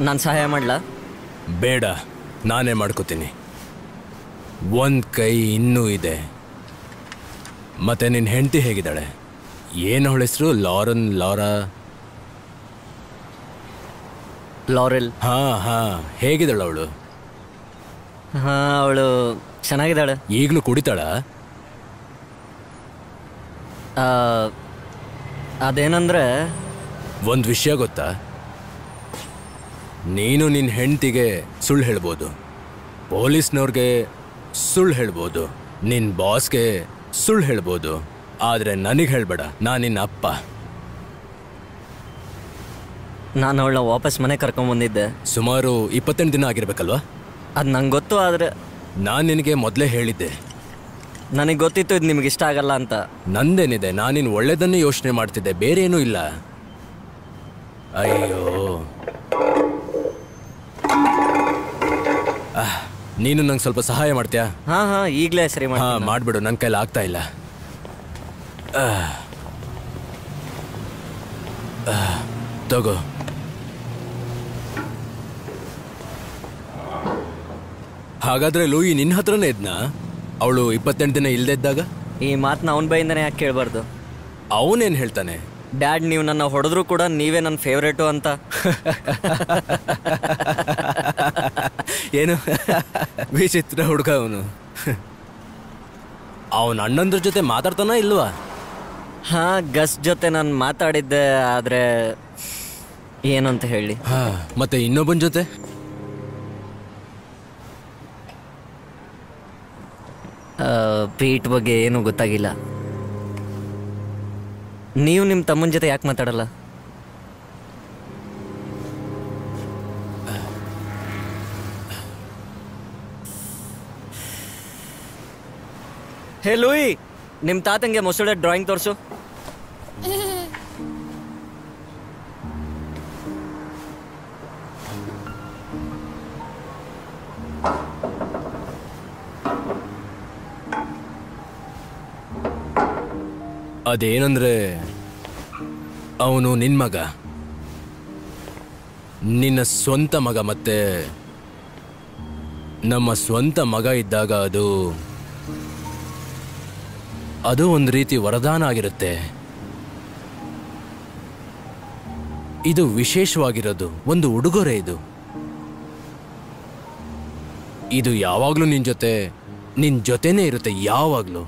ನಾನು ಸಹಾಯ ಮಾಡಲಾ? ಬೇಡ, ನಾನೇ ಮಾಡ್ಕೋತೀನಿ. ಒಂದು ಕೈ ಇನ್ನೂ ಇದೆ. ಮತ್ತೆ ನಿನ್ನ ಹೆಂಡತಿ ಹೇಗಿದ್ದಾಳೆ? ಏನು ಅವಳ ಹೆಸರು? ಲಾರನ್, ಲಾರಾ, ಲಾರೆಲ್. ಹೇಗಿದ್ದಾಳು ಅವಳು? ಅವಳು ಚೆನ್ನಾಗಿದ್ದಾಳೆ. ಈಗಲೂ ಕುಡಿತಾಳ? ಅದೇನಂದ್ರೆ, ಒಂದು ವಿಷಯ ಗೊತ್ತಾ? ನೀನು ನಿನ್ನ ಹೆಂಡತಿಗೆ ಸುಳ್ಳು ಹೇಳ್ಬೋದು, ಪೊಲೀಸ್ನವ್ರಿಗೆ ಸುಳ್ಳು ಹೇಳ್ಬೋದು, ನಿನ್ನ ಬಾಸ್ಗೆ ಸುಳ್ಳು ಹೇಳ್ಬೋದು, ಆದರೆ ನನಗೆ ಹೇಳ್ಬೇಡ. ನಾನು ನಿನ್ನ ಅಪ್ಪ. ನಾನು ಅವಳನ್ನ ವಾಪಸ್ ಮನೆ ಕರ್ಕೊಂಬಂದಿದ್ದೆ. ಸುಮಾರು 28 ದಿನ ಆಗಿರ್ಬೇಕಲ್ವಾ? ಅದು ನಂಗೆ ಗೊತ್ತು, ಆದರೆ ನಾನು ನಿನಗೆ ಮೊದಲೇ ಹೇಳಿದ್ದೆ. ನನಗೆ ಗೊತ್ತಿತ್ತು ಇದು ನಿಮ್ಗೆ ಇಷ್ಟ ಆಗಲ್ಲ ಅಂತ. ನಂದೇನಿದೆ, ನಾನಿನ್ನು ಒಳ್ಳೆಯದನ್ನೇ ಯೋಚನೆ ಮಾಡ್ತಿದ್ದೆ, ಬೇರೆ ಏನೂ ಇಲ್ಲ. ಅಯ್ಯೋ, ನೀನು ನಂಗೆ ಸ್ವಲ್ಪ ಸಹಾಯ ಮಾಡ್ತೀಯಾ? ಈಗಲೇ ಸರಿ ಮಾಡಿಬಿಡು, ನನ್ನ ಕೈಲಿ ಆಗ್ತಾ ಇಲ್ಲ. ತಗೋ. ಹಾಗಾದ್ರೆ ಲೂಯಿ ನಿನ್ನ ಹತ್ರನೇ ಇದ್ನಾ ಅವಳು 28 ದಿನ ಇಲ್ಲದೆ ಇದ್ದಾಗ? ಈ ಮಾತನ್ನ ಅವನ ಬೈಯಿಂದನೇ ಯಾಕೆ ಕೇಳಬಾರ್ದು? ಅವನೇನು ಹೇಳ್ತಾನೆ? ಡ್ಯಾಡ್, ನೀವು ನನ್ನ ಹೊಡೆದ್ರು ಕೂಡ ನೀವೇ ನನ್ನ ಫೇವ್ರೇಟು ಅಂತ. ಏನು ವಿಚಿತ್ರ ಹುಡುಗ ಅವನು. ಅವನ ಅಣ್ಣಂದ್ರ ಜೊತೆ ಮಾತಾಡ್ತಾನ ಇಲ್ವಾ? ಗಸ್ ಜೊತೆ ನಾನು ಮಾತಾಡಿದ್ದೆ, ಆದರೆ ಏನಂತ ಹೇಳಿ. ಮತ್ತೆ ಇನ್ನೊಬ್ಬನ ಜೊತೆ? ಪೀಟ್ ಬಗ್ಗೆ ಏನೂ ಗೊತ್ತಾಗಿಲ್ಲ. ನೀವು ನಿಮ್ಮ ತಮ್ಮನ ಜೊತೆ ಯಾಕೆ ಮಾತಾಡಲ್ಲ? ಹೇ ಲೂಯಿ, ನಿಮ್ಮ ತಾತಂಗೆ ಮೊಸಳೆ ಡ್ರಾಯಿಂಗ್ ತೋರಿಸು. ಅದೇನಂದ್ರೆ, ಅವನು ನಿನ್ನ ಮಗ, ನಿನ್ನ ಸ್ವಂತ ಮಗ. ಮತ್ತೆ ನಮ್ಮ ಸ್ವಂತ ಮಗ ಇದ್ದಾಗ ಅದು ಒಂದು ರೀತಿ ವರದಾನ ಆಗಿರುತ್ತೆ. ಇದು ವಿಶೇಷವಾಗಿರೋದು, ಒಂದು ಉಡುಗೊರೆ. ಇದು ಯಾವಾಗಲೂ ನಿನ್ನ ಜೊತೆನೇ ಇರುತ್ತೆ, ಯಾವಾಗಲೂ.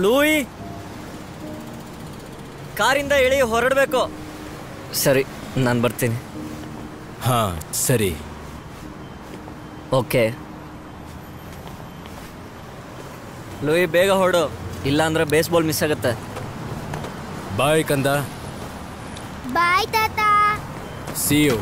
ಲೂಯಿ, ಕಾರಿಂದ ಇಳಿ, ಹೊರಡಬೇಕು. ಸರಿ, ನಾನು ಬರ್ತೀನಿ. ಸರಿ. ಓಕೆ ಲೂಯಿ, ಬೇಗ ಹೊರಡು, ಇಲ್ಲಾಂದ್ರೆ ಬೇಸ್ಬಾಲ್ ಮಿಸ್ ಆಗುತ್ತೆ. ಬಾಯ್ ಕಂದ. ಬಾಯ್ ತಾತ. See you.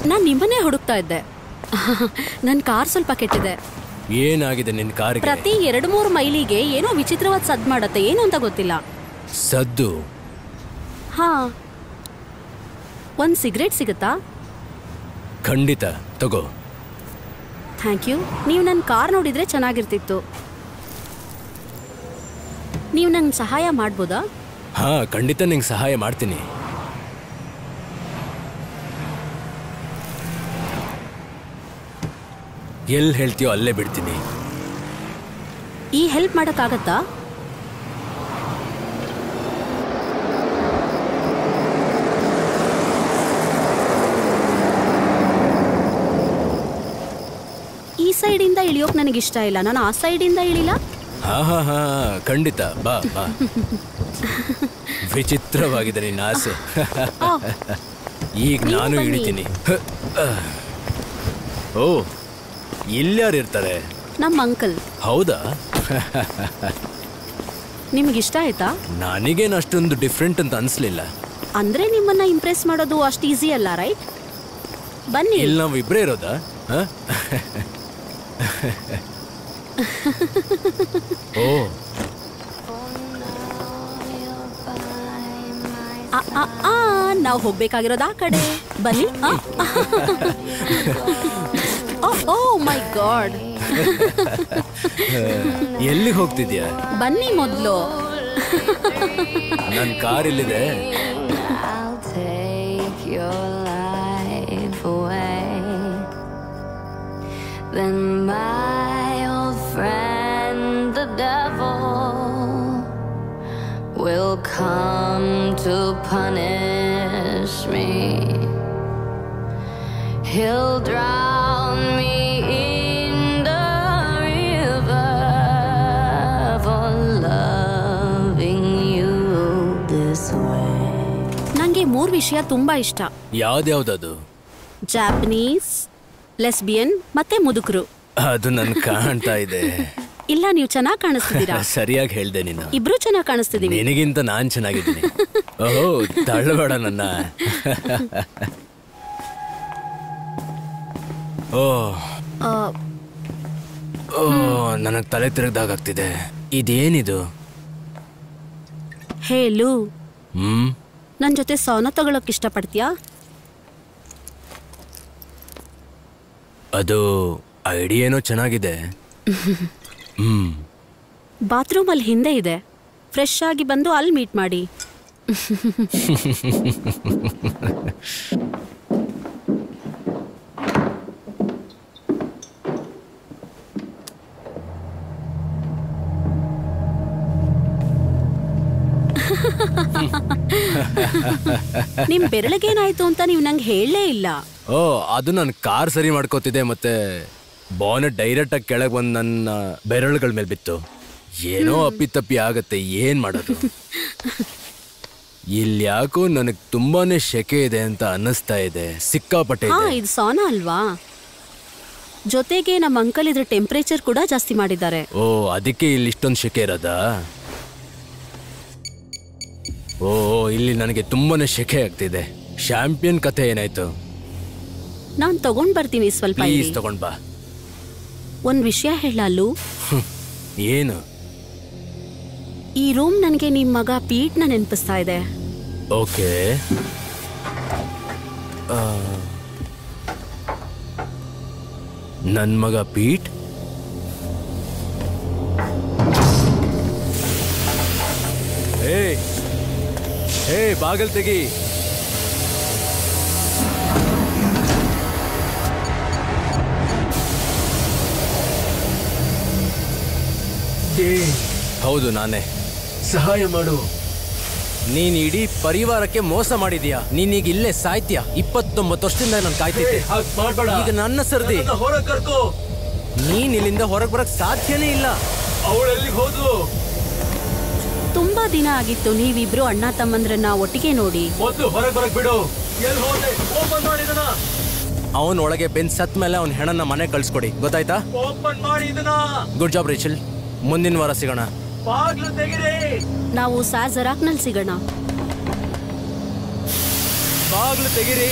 ನಾನು ನಿಮ್ಮನ್ನೇ ಹುಡುಕ್ತಾ ಇದ್ದೆ. ನನ್ನ ಕಾರ್ ಸ್ವಲ್ಪ ಕೆಟ್ಟಿದೆ. ಏನಾಗಿದೆ ನಿನ್ನ ಕಾರಿಗೆ? ಪ್ರತಿ 2-3 ಮೈಲಿಗೆ ಏನೋ ವಿಚಿತ್ರವಾದ ಸದ್ದು ಮಾಡುತ್ತೆ, ಏನು ಅಂತ ಗೊತ್ತಿಲ್ಲ. ಸದ್ದು? ಒಂದು ಸಿಗರೇಟ್ ಸಿಗುತ್ತಾ? ಖಂಡಿತ, ತಗೋ. Thank you. ನೀವು ನನ್ನ ಕಾರ್ ನೋಡಿದ್ರೆ ಚೆನ್ನಾಗಿರ್ತಿತ್ತು. ನೀವು ನಂಗೆ ಸಹಾಯ ಮಾಡ್ಬೋದಾ? ಖಂಡಿತ ನಿಂಗೆ ಸಹಾಯ ಮಾಡ್ತೀನಿ. ಎಲ್ಲಿ ಹೇಳ್ತೀಯೋ ಅಲ್ಲೇ ಬಿಡ್ತೀನಿ. ಈ ಹೆಲ್ಪ್ ಮಾಡೋಕ್ಕಾಗತ್ತಾ? ಈ ಸೈಡಿಂದ ಇಳಿಯೋಕೆ ನನಗಿಷ್ಟ ಇಲ್ಲ, ನಾನು ಆ ಸೈಡಿಂದ ಇಳಿಲ್ಲ. ಖಂಡಿತ, ಬಾ ಬಾ. ವಿಚಿತ್ರವಾಗಿದೆ ನಿನ್ನ ಆಸೆ. ಈಗ ನಾನು ಇಳಿತೀನಿ. ಓ, ಇಲ್ಯಾರು ಇರ್ತಾರೆ? ನಮ್ಮ ಅಂಕಲ್. ಹೌದಾ? ನಿಮಗಿಷ್ಟ ಆಯ್ತಾ? ನನಗೇನು ಅಷ್ಟೊಂದು ಡಿಫ್ರೆಂಟ್ ಅಂತ ಅನ್ಸ್ಲಿಲ್ಲ. ಅಂದ್ರೆ ನಿಮ್ಮನ್ನ ಇಂಪ್ರೆಸ್ ಮಾಡೋದು ಅಷ್ಟು ಈಸಿ ಅಲ್ಲ, ರೈಟ್? ಬನ್ನಿ. ಇಲ್ಲಿ ನಾವು ಇಬ್ಬರೇ ಇರೋದಾ? ಓ ನಾವು ಹೋಗ್ಬೇಕಾಗಿರೋದು ಆ ಕಡೆ ಬನ್ನಿ. ಓ ಮೈ ಗಾಡ್, ಎಲ್ಲಿಗೆ ಹೋಗ್ತಿದ್ಯಾ? ಬನ್ನಿ ಮೊದಲು. ನನ್ನ ಕಾರ್ ಇಲ್ಲಿದೆ. Then my old friend the devil will come to punish me. He'll drown me in the river for loving you this way. ನಂಗೆ 3 ವಿಷಯ ತುಂಬಾ ಇಷ್ಟ. ಯಾವ್ದ್ಯಾವ್ದದು? ಜಾಪನೀಸ್, ಲೆಸ್ಬಿಯನ್ ಮತ್ತೆ ಮುದುಕರು. ಅದು ನನ್ ಕಾಣ್ತಾ ಇದೆ. ಇಲ್ಲ, ನೀವು ಚೆನ್ನಾಗಿ ಕಾಣಿಸ್ತಿದ್ದೀರಾ. ಸರಿಯಾಗಿ ಹೇಳ್ದೆ ನೀನು. ಇಬ್ರು ಚೆನ್ನಾಗಿ ಕಾಣಿಸ್ತಿದೀವಿ. ನಿನಗಿಂತ ನಾನ್ ಚೆನ್ನಾಗಿದ್ದೀನಿ. ಓಹೋ, ತಳ್ಳಬೇಡ ನನ್ನ. ಓ ನನಗ್ ತಲೆ ತಿರುಗ್ದಾಗ್ತಿದೆ. ಇದೇನಿದು? ಹೇಳು, ನನ್ ಜೊತೆ ಸೌನ ತಗೊಳಕ್ ಇಷ್ಟಪಡ್ತೀಯಾ? ಅದು ಐಡಿಯಾ ಏನೋ ಚೆನ್ನಾಗಿದೆ. ಬಾತ್ರೂಮ್ ಅಲ್ಲಿ ಹಿಂದೆ ಇದೆ. ಫ್ರೆಶ್ ಆಗಿ ಬಂದು ಅಲ್ಲಿ ಮೀಟ್ ಮಾಡಿ. ನಿಮ್ ಬೆರಳಿಗೇನಾಯ್ತು ಅಂತ ನೀವು ನಂಗೆ ಹೇಳಲೇ ಇಲ್ಲ. ಓ, ಅದು ನನ್ನ ಕಾರ್ ಸರಿ ಮಾಡ್ಕೋತಿದ್ದೆ, ಮತ್ತೆ ಬಾನೆಟ್ ಡೈರೆಕ್ಟ್ ಆಗಿ ಕೆಳಗೆ ಬಂದು ನನ್ನ ಬೆರಳುಗಳ ಮೇಲೆ ಬಿತ್ತು. ಏನೋ ಅಪ್ಪಿತಪ್ಪಿ ಆಗತ್ತೆ, ಏನ್ ಮಾಡೋದು? ಇಲ್ಲಿ ಯಾಕೋ ನನಗೆ ತುಂಬಾನೇ ಶೆಕೆ ಇದೆ ಅಂತ ಅನ್ನಿಸ್ತಾ ಇದೆ, ಸಿಕ್ಕಾಪಟ್ಟೆ. ಇದು ಸೋನಾ ಅಲ್ವಾ? ಜೊತೆಗೆ ನಮ್ಮ ಅಂಕಲ್ ಇದ್ರ ಟೆಂಪರೇಚರ್ ಕೂಡ ಜಾಸ್ತಿ ಮಾಡಿದ್ದಾರೆ. ಓ, ಅದಕ್ಕೆ ಇಲ್ಲಿ ಇಷ್ಟೊಂದು ಶೆಕೆ ಇರೋದಾ? ಓ, ಇಲ್ಲಿ ನನಗೆ ತುಂಬಾನೇ ಶೆಕೆ ಆಗ್ತಿದೆ. ಚಾಂಪಿಯನ್ ಕಥೆ ಏನಾಯ್ತು? ನಾನ್ ತಗೊಂಡ್ ಬರ್ತೀನಿ, ಸ್ವಲ್ಪ ಪ್ಲೀಸ್ ತಗೊಂಡ್ ಬಾ. ಒಂದ್ ವಿಷಯ ಹೇಳಲ್ಲು. ಏನು? ಈ ರೂಮ್ ನನಗೆ ನಿಮ್ ಮಗ ಪೀಟ್ನ ನೆನಪಿಸ್ತಾ ಇದೆ. ಓಕೆ, ನನ್ ಮಗ ಪೀಟ್? ಹೇ, ಬಾಗಲ್ ತೆಗಿ. ಹೌದು, ನಾನೇ. ಸಹಾಯ ಮಾಡು. ನೀನ್ ಇಡೀ ಪರಿವಾರಕ್ಕೆ ಮೋಸ ಮಾಡಿದ್ಯಾ. ನೀನೀಗ ಇಲ್ಲೇ ಸಾಯ್ತೀಯ. 29 ವರ್ಷದಿಂದ ನಾನು ಕಾಯ್ತಿದ್ದೆ. ಈಗ ನನ್ನ ಸರ್ದಿ. ಹೊರಗೆ ಕರ್ಕೋ. ನೀನ್ ಇಲ್ಲಿಂದ ಹೊರಗೆ ಬರಕ್ ಸಾಧ್ಯನೇ ಇಲ್ಲ. ಅವಳೆಲ್ಲಿಗೆ ಹೋದ್ಲು? ತುಂಬಾ ದಿನ ಆಗಿತ್ತು ನೀವಿಬ್ರು ಅಣ್ಣ ತಮ್ಮಂದ್ರನ್ನ ಒಟ್ಟಿಗೆ ನೋಡಿ. ಮೊದಲು ಹೊರಗೆ ಬರಕ್ ಬಿಡು. ಎಲ್ಲಿ ಹೋದೆ? ಓಪನ್ ಮಾಡಿದನ. ಅವನ್ ಒಳಗೆ ಬೆನ್ ಸತ್ ಮೇಲೆ ಅವನ್ ಹೆಣನ್ನ ಮನೆ ಕಳ್ಸ್ಕೊಡಿ, ಗೊತ್ತಾಯ್ತಾ? ಓಪನ್ ಮಾಡಿದನ. Good job Rachel. ಮುಂದಿನ ವಾರ ಸಿಗೋಣ. ಬಾಗ್ಲು ತೆಗಿರಿ. ನಾವು ಸಾಜರಾಕ್ನಲ್ಲಿ ಸಿಗೋಣ. ಬಾಗ್ಲು ತೆಗಿರಿ.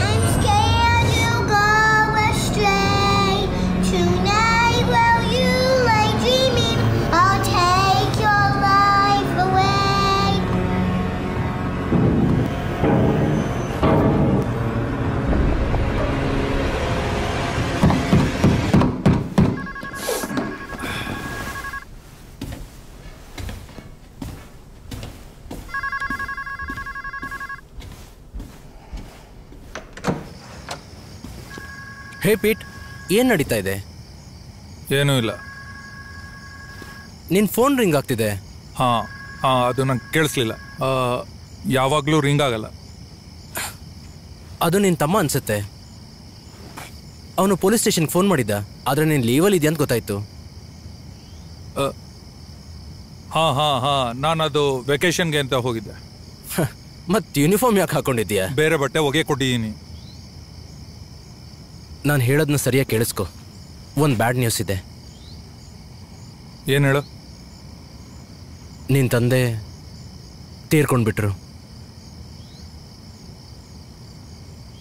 I'm scared you'll go astray. Tonight while you lay dreaming, I'll take your life away. ಹೇ ಪೀಟ್, ಏನ್ ನಡೀತಾ ಇದೆ? ಏನೂ ಇಲ್ಲ. ನಿನ್ ಫೋನ್ ರಿಂಗ್ ಆಗ್ತಿದೆ. ಅದು ನಂಗೆ ಕೇಳಿಸ್ಲಿಲ್ಲ. ಯಾವಾಗಲೂ ರಿಂಗ್ ಆಗಲ್ಲ. ಅದು ನಿನ್ ತಮ್ಮ ಅನ್ಸುತ್ತೆ. ಅವನು ಪೊಲೀಸ್ ಸ್ಟೇಷನ್ಗೆ ಫೋನ್ ಮಾಡಿದ್ದ, ಆದ್ರೆ ನೀನ್ ಲೀವಲ್ಲಿ ಇದೆಯಾ ಅಂತ ಗೊತ್ತಾಯ್ತು. ನಾನದು ವೆಕೇಶನ್ಗೆ ಅಂತ ಹೋಗಿದ್ದೆ. ಮತ್ ಯೂನಿಫಾರ್ಮ್ ಯಾಕೆ ಹಾಕೊಂಡಿದ್ಯಾ? ಬೇರೆ ಬಟ್ಟೆ ಹೊಗೆ ಕೊಟ್ಟಿದ್ದೀನಿ. ನಾನು ಹೇಳೋದನ್ನ ಸರಿಯಾಗಿ ಕೇಳಿಸ್ಕೊ. ಒಂದು ಬ್ಯಾಡ್ ನ್ಯೂಸ್ ಇದೆ. ಏನು ಹೇಳು? ನಿನ್ನ ತಂದೆ ತೀರ್ಕೊಂಡ್ಬಿಟ್ರು.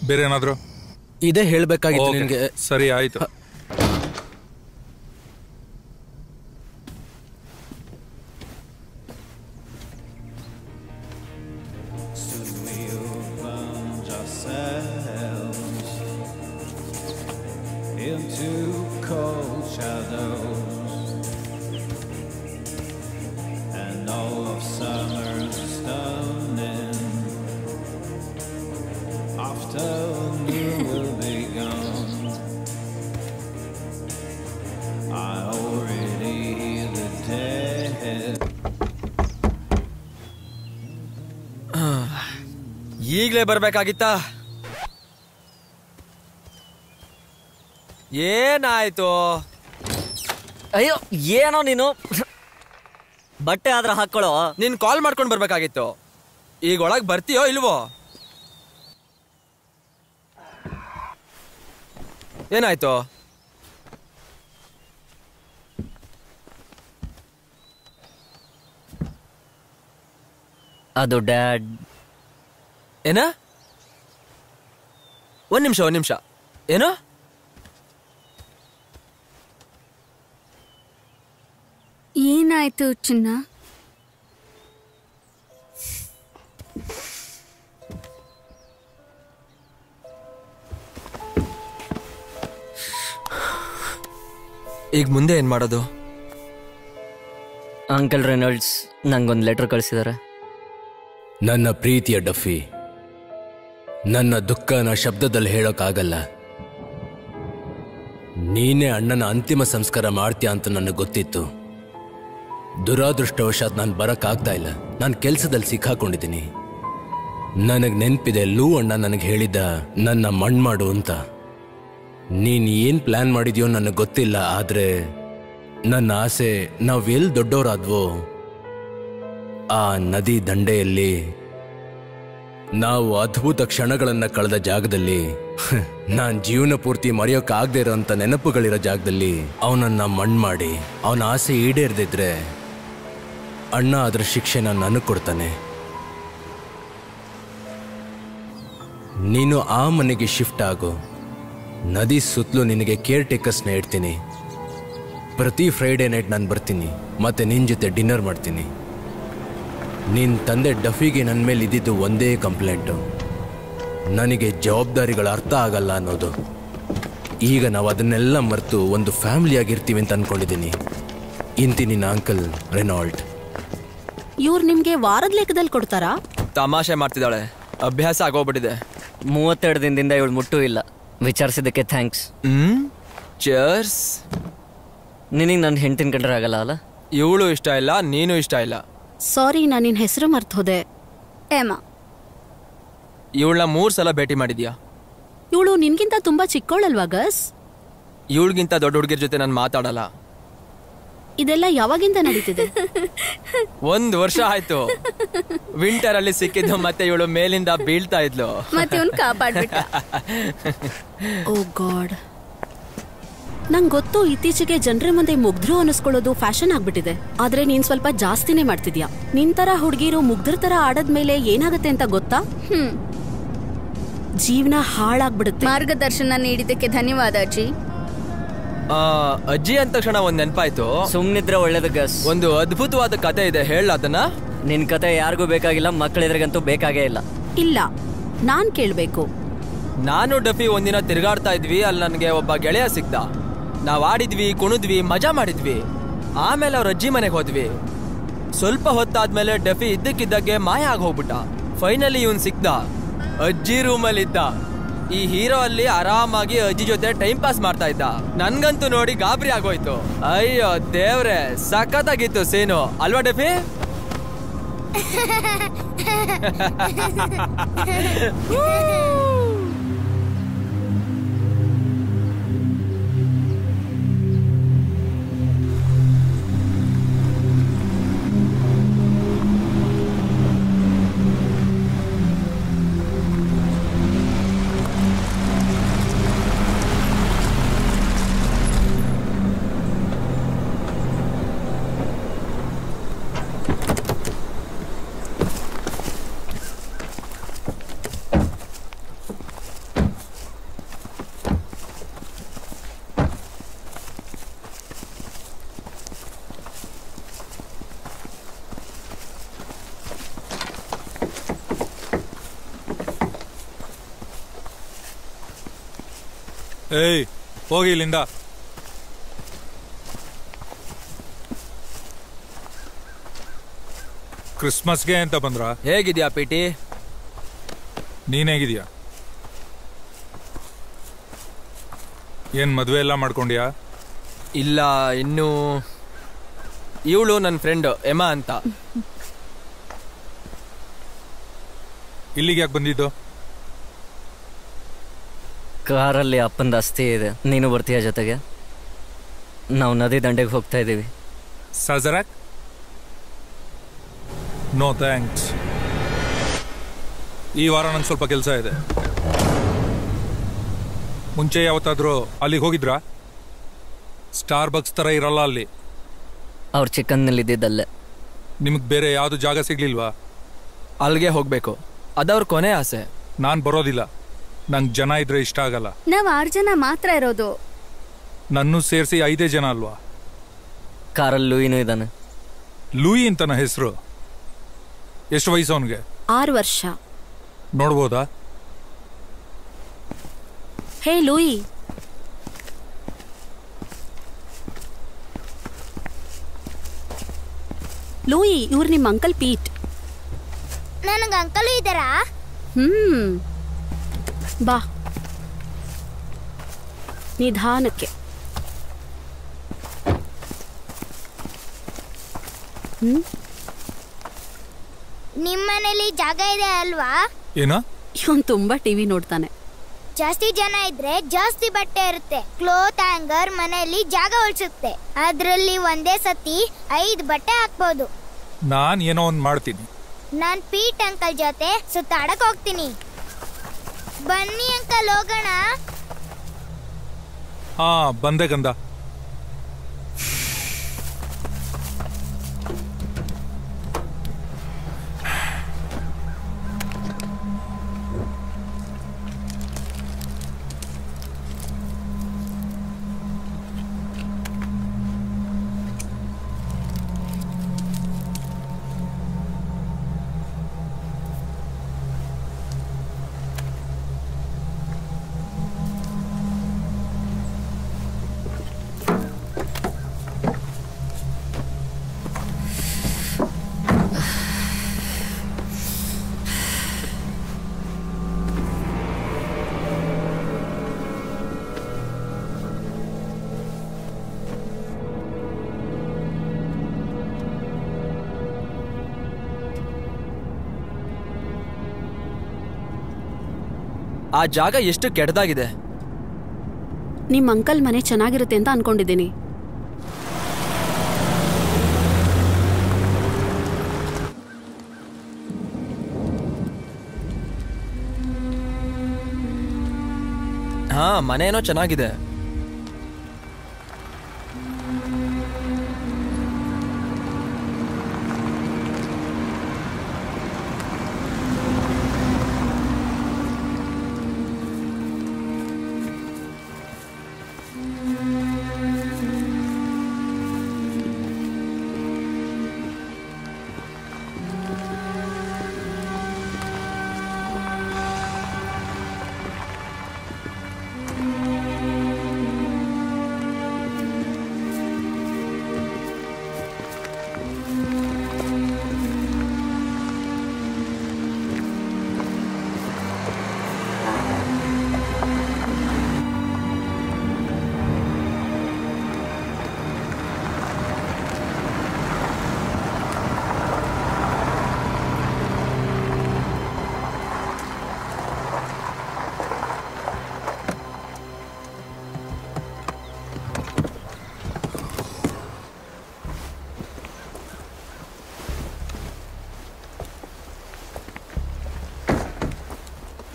ಬೇರೆ ಏನಾದರೂ? ಇದೇ ಹೇಳಬೇಕಾಗಿತ್ತು ನಿನಗೆ. ಸರಿ, ಆಯಿತು. ಈಗಲೇ ಬರ್ಬೇಕಾಗಿತ್ತಾ? ಏನಾಯ್ತು? ಅಯ್ಯೋ, ಏನೋ ನೀನು. ಬಟ್ಟೆ ಆದ್ರೆ ಹಾಕೊಳ್ಳೋ. ನೀನ್ ಕಾಲ್ ಮಾಡ್ಕೊಂಡು ಬರ್ಬೇಕಾಗಿತ್ತು. ಈಗ ಒಳಗ್ ಬರ್ತೀಯೋ ಇಲ್ವೋ? ಏನಾಯ್ತು? ಅದು ಡ್ಯಾಡ್. ಏನ? ಒಂದ್ ನಿಮಿಷ. ಏನು? ಏನಾಯ್ತು ಚಿನ್ನ? ಈಗ ಮುಂದೆ ಏನ್ ಮಾಡೋದು? ಅಂಕಲ್ ರೆನಾಲ್ಡ್ಸ್ ನಂಗೊಂದು ಲೆಟರ್ ಕಳಿಸಿದ್ದಾರೆ. ನನ್ನ ಪ್ರೀತಿಯ ಡಫಿ, ನನ್ನ ದುಃಖನ ಶಬ್ದದಲ್ಲಿ ಹೇಳೋಕ್ಕಾಗಲ್ಲ. ನೀನೇ ಅಣ್ಣನ ಅಂತಿಮ ಸಂಸ್ಕಾರ ಮಾಡ್ತೀಯ ಅಂತ ನನಗೆ ಗೊತ್ತಿತ್ತು. ದುರಾದೃಷ್ಟವಶಾತ್ ನಾನು ಬರೋಕ್ಕಾಗ್ತಾ ಇಲ್ಲ. ನಾನು ಕೆಲಸದಲ್ಲಿ ಸಿಕ್ಕಾಕೊಂಡಿದ್ದೀನಿ. ನನಗೆ ನೆನಪಿದೆ, ಲೂ ಅಣ್ಣ ನನಗೆ ಹೇಳಿದ್ದ ನನ್ನ ಮಣ್ಣು ಮಾಡು ಅಂತ. ನೀನು ಏನು ಪ್ಲ್ಯಾನ್ ಮಾಡಿದ್ಯೋ ನನಗೆ ಗೊತ್ತಿಲ್ಲ, ಆದರೆ ನನ್ನ ಆಸೆ ನಾವೆಲ್ಲಿ ದೊಡ್ಡವರಾದ್ವೋ ಆ ನದಿ ದಂಡೆಯಲ್ಲಿ ನಾವು ಅದ್ಭುತ ಕ್ಷಣಗಳನ್ನು ಕಳೆದ ಜಾಗದಲ್ಲಿ, ನಾನು ಜೀವನ ಪೂರ್ತಿ ಮರೆಯೋಕ್ಕಾಗದೇ ಇರೋಂಥ ನೆನಪುಗಳಿರೋ ಜಾಗದಲ್ಲಿ ಅವನನ್ನು ಮಣ್ಣು ಮಾಡಿ ಅವನ ಆಸೆ ಈಡೇರದಿದ್ರೆ ಅಣ್ಣ ಅದರ ಶಿಕ್ಷೆನ ನನಗೆ ಕೊಡ್ತಾನೆ. ನೀನು ಆ ಮನೆಗೆ ಶಿಫ್ಟ್ ಆಗು. ನದಿ ಸುತ್ತಲೂ ನಿನಗೆ ಕೇರ್ ಟೇಕರ್ಸ್ನ ಇಡ್ತೀನಿ. ಪ್ರತಿ ಫ್ರೈಡೇ ನೈಟ್ ನಾನು ಬರ್ತೀನಿ, ಮತ್ತೆ ನಿನ್ನ ಜೊತೆ ಡಿನ್ನರ್ ಮಾಡ್ತೀನಿ. ನಿನ್ನ ತಂದೆ ಡಫಿಗೆ ನನ್ನ ಮೇಲೆ ಇದ್ದಿದ್ದು ಒಂದೇ ಕಂಪ್ಲೇಂಟು, ನನಗೆ ಜವಾಬ್ದಾರಿಗಳ ಅರ್ಥ ಆಗಲ್ಲ ಅನ್ನೋದು. ಈಗ ನಾವು ಅದನ್ನೆಲ್ಲ ಮರೆತು ಒಂದು ಫ್ಯಾಮಿಲಿಯಾಗಿರ್ತೀವಿ ಅಂತ ಅಂದ್ಕೊಂಡಿದ್ದೀನಿ. ಇಂತಿ ನಿನ್ನ ಅಂಕಲ್ ರೆನಾಲ್ಡ್. ಇವ್ರು ನಿಮ್ಗೆ ವಾರದ ಲೆಕ್ಕದಲ್ಲಿ ಕೊಡ್ತಾರಾ? ತಮಾಷೆ ಮಾಡ್ತಿದ್ದಾಳೆ, ಅಭ್ಯಾಸ ಆಗೋಗ್ಬಿಟ್ಟಿದೆ. 32 ದಿನದಿಂದ ಇವಳು ಮುಟ್ಟೂ ಇಲ್ಲ. ವಿಚಾರಿಸಿದ್ದಕ್ಕೆ ಥ್ಯಾಂಕ್ಸ್. ಚರ್ಸ್. ನಿನಗೆ ನನ್ನ ಹೆಂಡತಿನ ಕಂಡ್ರೆ ಆಗಲ್ಲ ಅಲ್ಲ? ಇವಳು ಇಷ್ಟ ಇಲ್ಲ, ನೀನು ಇಷ್ಟ ಇಲ್ಲ. ಸಾರಿ, ನಾನು ನಿನ್ನ ಹೆಸರು ಮರ್ತು ಹೋದೆ. ಏಮಾ. ಇವಳನ್ನ 3 ಸಲ ಭೇಟಿ ಮಾಡಿದ್ಯಾ? ಇವಳು ನಿನ್ಗಿಂತ ತುಂಬಾ ಚಿಕ್ಕವಳಲ್ವಾ ಗಸ್? ಇವಳಿಗಿಂತ ದೊಡ್ಡ ಹುಡುಗಿರ ಜೊತೆ ನಾನು ಮಾತಾಡಲ್ಲ. ಇದೆಲ್ಲ ಯಾವಾಗಿಂದ ನಡೀತಿದೆ? 1 ವರ್ಷ ಆಯ್ತು. ವಿಂಟರ್ ಅಲ್ಲಿ ಸಿಕ್ಕಿದ್ದು, ಮತ್ತೆ ಇವಳು ಮೇಲಿಂದ ಬೀಳ್ತಾ ಇದ್ಲು. ಮತ್ತೆ ಅವ್ನು ಕಾಪಾಡ್ಬಿಟ್ಟ. ಓ ಗಾಡ್. ನಂಗೆ ಗೊತ್ತು, ಇತ್ತೀಚೆಗೆ ಜನರ ಮುಂದೆ ಮುಗ್ಧರು ಅನಿಸ್ಕೊಳ್ಳೋದು ಫ್ಯಾಷನ್ ಆಗ್ಬಿಟ್ಟಿದೆ. ಆದ್ರೆ ನೀನ್ ಸ್ವಲ್ಪ ಜಾಸ್ತಿನೇ ಮಾಡ್ತಿದ್ಯಾ. ನಿನ್ ತರ ಹುಡುಗಿರು ಮುಗ್ಧರ ತರ ಆಡದ್ಮೇಲೆ ಏನಾಗುತ್ತೆ ಅಂತ ಗೊತ್ತಾ? ಜೀವನ ಹಾಳಾಗ್ಬಿಡುತ್ತೆ. ಮಾರ್ಗದರ್ಶನ ನೀಡಿದ್ದಕ್ಕೆ ಧನ್ಯವಾದ ಅಜ್ಜಿ. ಅಜ್ಜಿ ಅಂದ ತಕ್ಷಣ ಒಂದ್ ನೆನಪಾಯ್ತು. ಸುಮ್ನಿದ್ರೆ ಒಳ್ಳೇದು ಗಸ್. ಒಂದು ಅದ್ಭುತವಾದ ಕತೆ ಇದೆ, ಹೇಳ ಅದನ್ನ. ನಿನ್ ಕತೆ ಯಾರಿಗೂ ಬೇಕಾಗಿಲ್ಲ, ಮಕ್ಕಳಿದ್ರಿಗಂತೂ ಬೇಕಾಗೇ ಇಲ್ಲ. ಇಲ್ಲ, ನಾನ್ ಕೇಳ್ಬೇಕು. ನಾನು ಡಫಿ ಒಂದಿನ ತಿರುಗಾಡ್ತಾ ಇದ್ವಿ. ಅಲ್ಲಿ ನನಗೆ ಒಬ್ಬ ಗೆಳೆಯ ಸಿಕ್ತ. ನಾವ್ ಆಡಿದ್ವಿ, ಕುಣಿದ್ವಿ, ಮಜಾ ಮಾಡಿದ್ವಿ. ಆಮೇಲೆ ಅವ್ರ ಅಜ್ಜಿ ಮನೆಗೆ ಹೋದ್ವಿ. ಸ್ವಲ್ಪ ಹೊತ್ತಾದ್ಮೇಲೆ ಡಫಿ ಇದ್ದಕ್ಕಿದ್ದಾಗೆ ಮಾಯ ಆಗಿ ಹೋಗ್ಬಿಟ್ಟ. ಫೈನಲಿ ಇವನ್ ಸಿಕ್ದ, ಅಜ್ಜಿ ರೂಮಲ್ಲಿ ಇದ್ದ. ಈ ಹೀರೋ ಅಲ್ಲಿ ಆರಾಮಾಗಿ ಅಜ್ಜಿ ಜೊತೆ ಟೈಮ್ ಪಾಸ್ ಮಾಡ್ತಾ ಇದ್ದ. ನನ್ಗಂತೂ ನೋಡಿ ಗಾಬರಿ ಆಗೋಯ್ತು. ಅಯ್ಯೋ ದೇವ್ರೆ, ಸಖತ್ತಾಗಿತ್ತು ಸೀನು ಅಲ್ವಾ ಡಫಿ? ಏಯ್ ಹೋಗಿ ಇಲ್ಲಿಂದ. ಕ್ರಿಸ್ಮಸ್ಗೆ ಅಂತ ಬಂದ್ರ? ಹೇಗಿದ್ಯಾ ಪಿಟಿ? ನೀನ್ ಹೇಗಿದ್ಯಾ? ಏನ್ ಮದ್ವೆ ಎಲ್ಲ ಮಾಡ್ಕೊಂಡ್ಯಾ? ಇಲ್ಲ, ಇನ್ನು ಇವಳು ನನ್ನ ಫ್ರೆಂಡ್ ಎಮಾ ಅಂತ. ಇಲ್ಲಿಗೆ ಯಾಕೆ ಬಂದಿದ್ದು? ಕಾರಲ್ಲಿ ಅಪ್ಪಂದು ಅಸ್ಥಿ ಇದೆ, ನೀನು ಬರ್ತೀಯ ಜೊತೆಗೆ? ನಾವು ನದಿ ದಂಡೆಗೆ ಹೋಗ್ತಾ ಇದ್ದೀವಿ. ಸಜರಾಕ್? No thanks. ಈ ವಾರ ನಂಗೆ ಸ್ವಲ್ಪ ಕೆಲಸ ಇದೆ. ಮುಂಚೆ ಯಾವತ್ತಾದ್ರೂ ಅಲ್ಲಿಗೆ ಹೋಗಿದ್ರಾ? ಸ್ಟಾರ್ ಬಕ್ಸ್ ಥರ ಇರಲ್ಲ ಅಲ್ಲಿ. ಅವ್ರು ಚಿಕನ್ನಲ್ಲಿ ಇದ್ದಿದ್ದಲ್ಲೇ. ನಿಮಗೆ ಬೇರೆ ಯಾವುದು ಜಾಗ ಸಿಗ್ಲಿಲ್ವಾ? ಅಲ್ಲಿಗೆ ಹೋಗ್ಬೇಕು, ಅದವ್ರ ಕೊನೆ ಆಸೆ. ನಾನು ಬರೋದಿಲ್ಲ, ನಂಗೆ ಜನ ಇದ್ರೆ ಇಷ್ಟ ಆಗಲ್ಲ. ನಾವ್ 6 ಜನ ಮಾತ್ರ ಇರೋದು. ನನ್ನೂ ಸೇರಿಸಿ 5 ಜನ ಅಲ್ವಾ? ಕಾರಲ್ಲಿ ಲೂಯಿನೂ ಇದ್ದಾನೆ. ಲೂಯಿ ಅಂತನ ಹೆಸರು? ಎಷ್ಟು ವಯಸ್ಸು ಅವನಿಗೆ? 6 ವರ್ಷ. ನೋಡ್ಬೋದಾ? ಹೇ ಲೂಯಿ, ಲೂಯಿ, ಇವ್ರು ನಿಮ್ಮ ಅಂಕಲ್ ಪೀಟ್. ನನಗೆ ಅಂಕಲು ಇದ್ದಾರಾ? ಬಾ ನಿಧಾನಕ್ಕೆ. ನಿಮ್ಮನೇಲಿ ಜಾಗ ಇದೆ ಅಲ್ವಾ? ಏನ? ಇವನ್ ತುಂಬಾ ಟಿವಿ ನೋಡ್ತಾನೆ. ಜಾಸ್ತಿ ಜನ ಇದ್ರೆ ಜಾಸ್ತಿ ಬಟ್ಟೆ ಇರುತ್ತೆ. ಕ್ಲೋತ್ ಹ್ಯಾಂಗರ್ ಮನೆಯಲ್ಲಿ ಜಾಗ ಉಳಿಸುತ್ತೆ. ಅದ್ರಲ್ಲಿ ಒಂದೇ ಸತಿ 5 ಬಟ್ಟೆ ಹಾಕ್ಬೋದು. ನಾನ್ ಏನೋ ಒಂದ್ ಮಾಡ್ತೀನಿ. ನಾನ್ ಪೀಟ್ ಅಂಕಲ್ ಜೊತೆ ಸುತ್ತಾಡಕ್ ಹೋಗ್ತೀನಿ. ಬನ್ನಿ ಅಂಕಲ್, ಹೋಗೋಣ. ಹಾ, ಬಂದೆ ಗಂಧ. ಆ ಜಾಗ ಎಷ್ಟು ಕೆಟ್ಟದಾಗಿದೆ. ನಿಮ್ ಅಂಕಲ್ ಮನೆ ಚೆನ್ನಾಗಿರುತ್ತೆ ಅಂತ ಅನ್ಕೊಂಡಿದ್ದೀನಿ. ಹಾ, ಮನೇನೋ ಚೆನ್ನಾಗಿದೆ.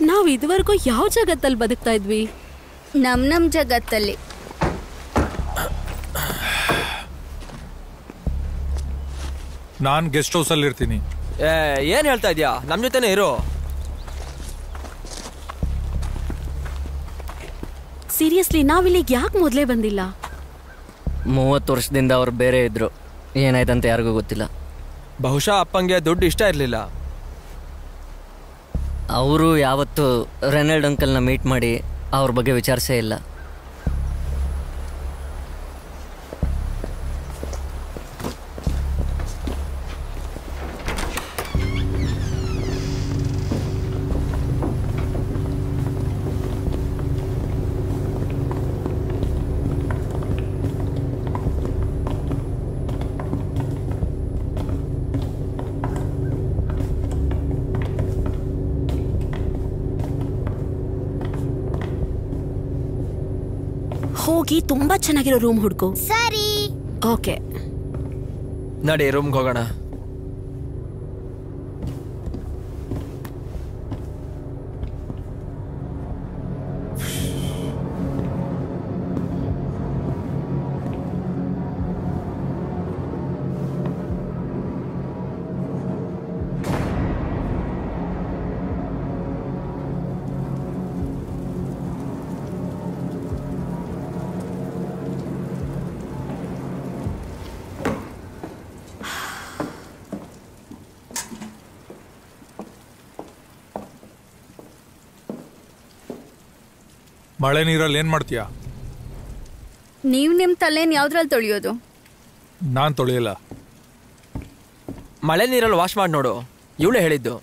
ನಾವ್ ಇದುವರೆಗೂ ಯಾವ ಜಗತ್ತಲ್ಲಿ ಬದುಕ್ತಾ ಇದ್ವಿ? ನಮ್ ಜಗತ್ತಲ್ಲಿ. ನಾನ್ ಗೆಸ್ಟ್ ಹೌಸ್ ಅಲ್ಲಿ ಇರ್ತೀನಿ. ಏನ್ ಹೇಳ್ತಾ ಇದ್ಯಾ? ನಮ್ ಜೊತೆನೇ ಇರೋ. ಸೀರಿಯಸ್ಲಿ, ನಾವಿಲ್ಲಿಗೆ ಯಾಕೆ ಮೊದಲೇ ಬಂದಿಲ್ಲ? 30 ವರ್ಷದಿಂದ ಅವ್ರು ಬೇರೆ ಇದ್ರು. ಏನಾಯ್ತಂತ ಯಾರಿಗೂ ಗೊತ್ತಿಲ್ಲ. ಬಹುಶಃ ಅಪ್ಪಂಗೆ ದುಡ್ಡು ಇಷ್ಟ ಇರಲಿಲ್ಲ. ಅವರು ಯಾವತ್ತು ರೆನಾಲ್ಡ್ ಅಂಕಲ್ನ ಮೀಟ್ ಮಾಡಿ ಅವ್ರ ಬಗ್ಗೆ ವಿಚಾರಿಸೇ ಇಲ್ಲ. ಹೋಗಿ ತುಂಬಾ ಚೆನ್ನಾಗಿರೋ ರೂಮ್ ಹುಡ್ಕು. ಸರಿ. ಓಕೆ, ನಡಿ ರೂಮ್ಗೆ ಹೋಗೋಣ. ಮಳೆ ನೀರಲ್ಲಿ ಏನ್ ಮಾಡ್ತೀಯಾ? ನೀವ್ ನಿಮ್ ತಲೆನ್ ಯಾವ್ದ್ರಲ್ಲಿ ತೊಳೆಯೋದು? ನಾನ್ ತೊಳೆಯಲ್ಲ. ಮಳೆ ನೀರಲ್ಲಿ ವಾಶ್ ಮಾಡಿ ನೋಡು. ಇವಳೇ ಹೇಳಿದ್ದು.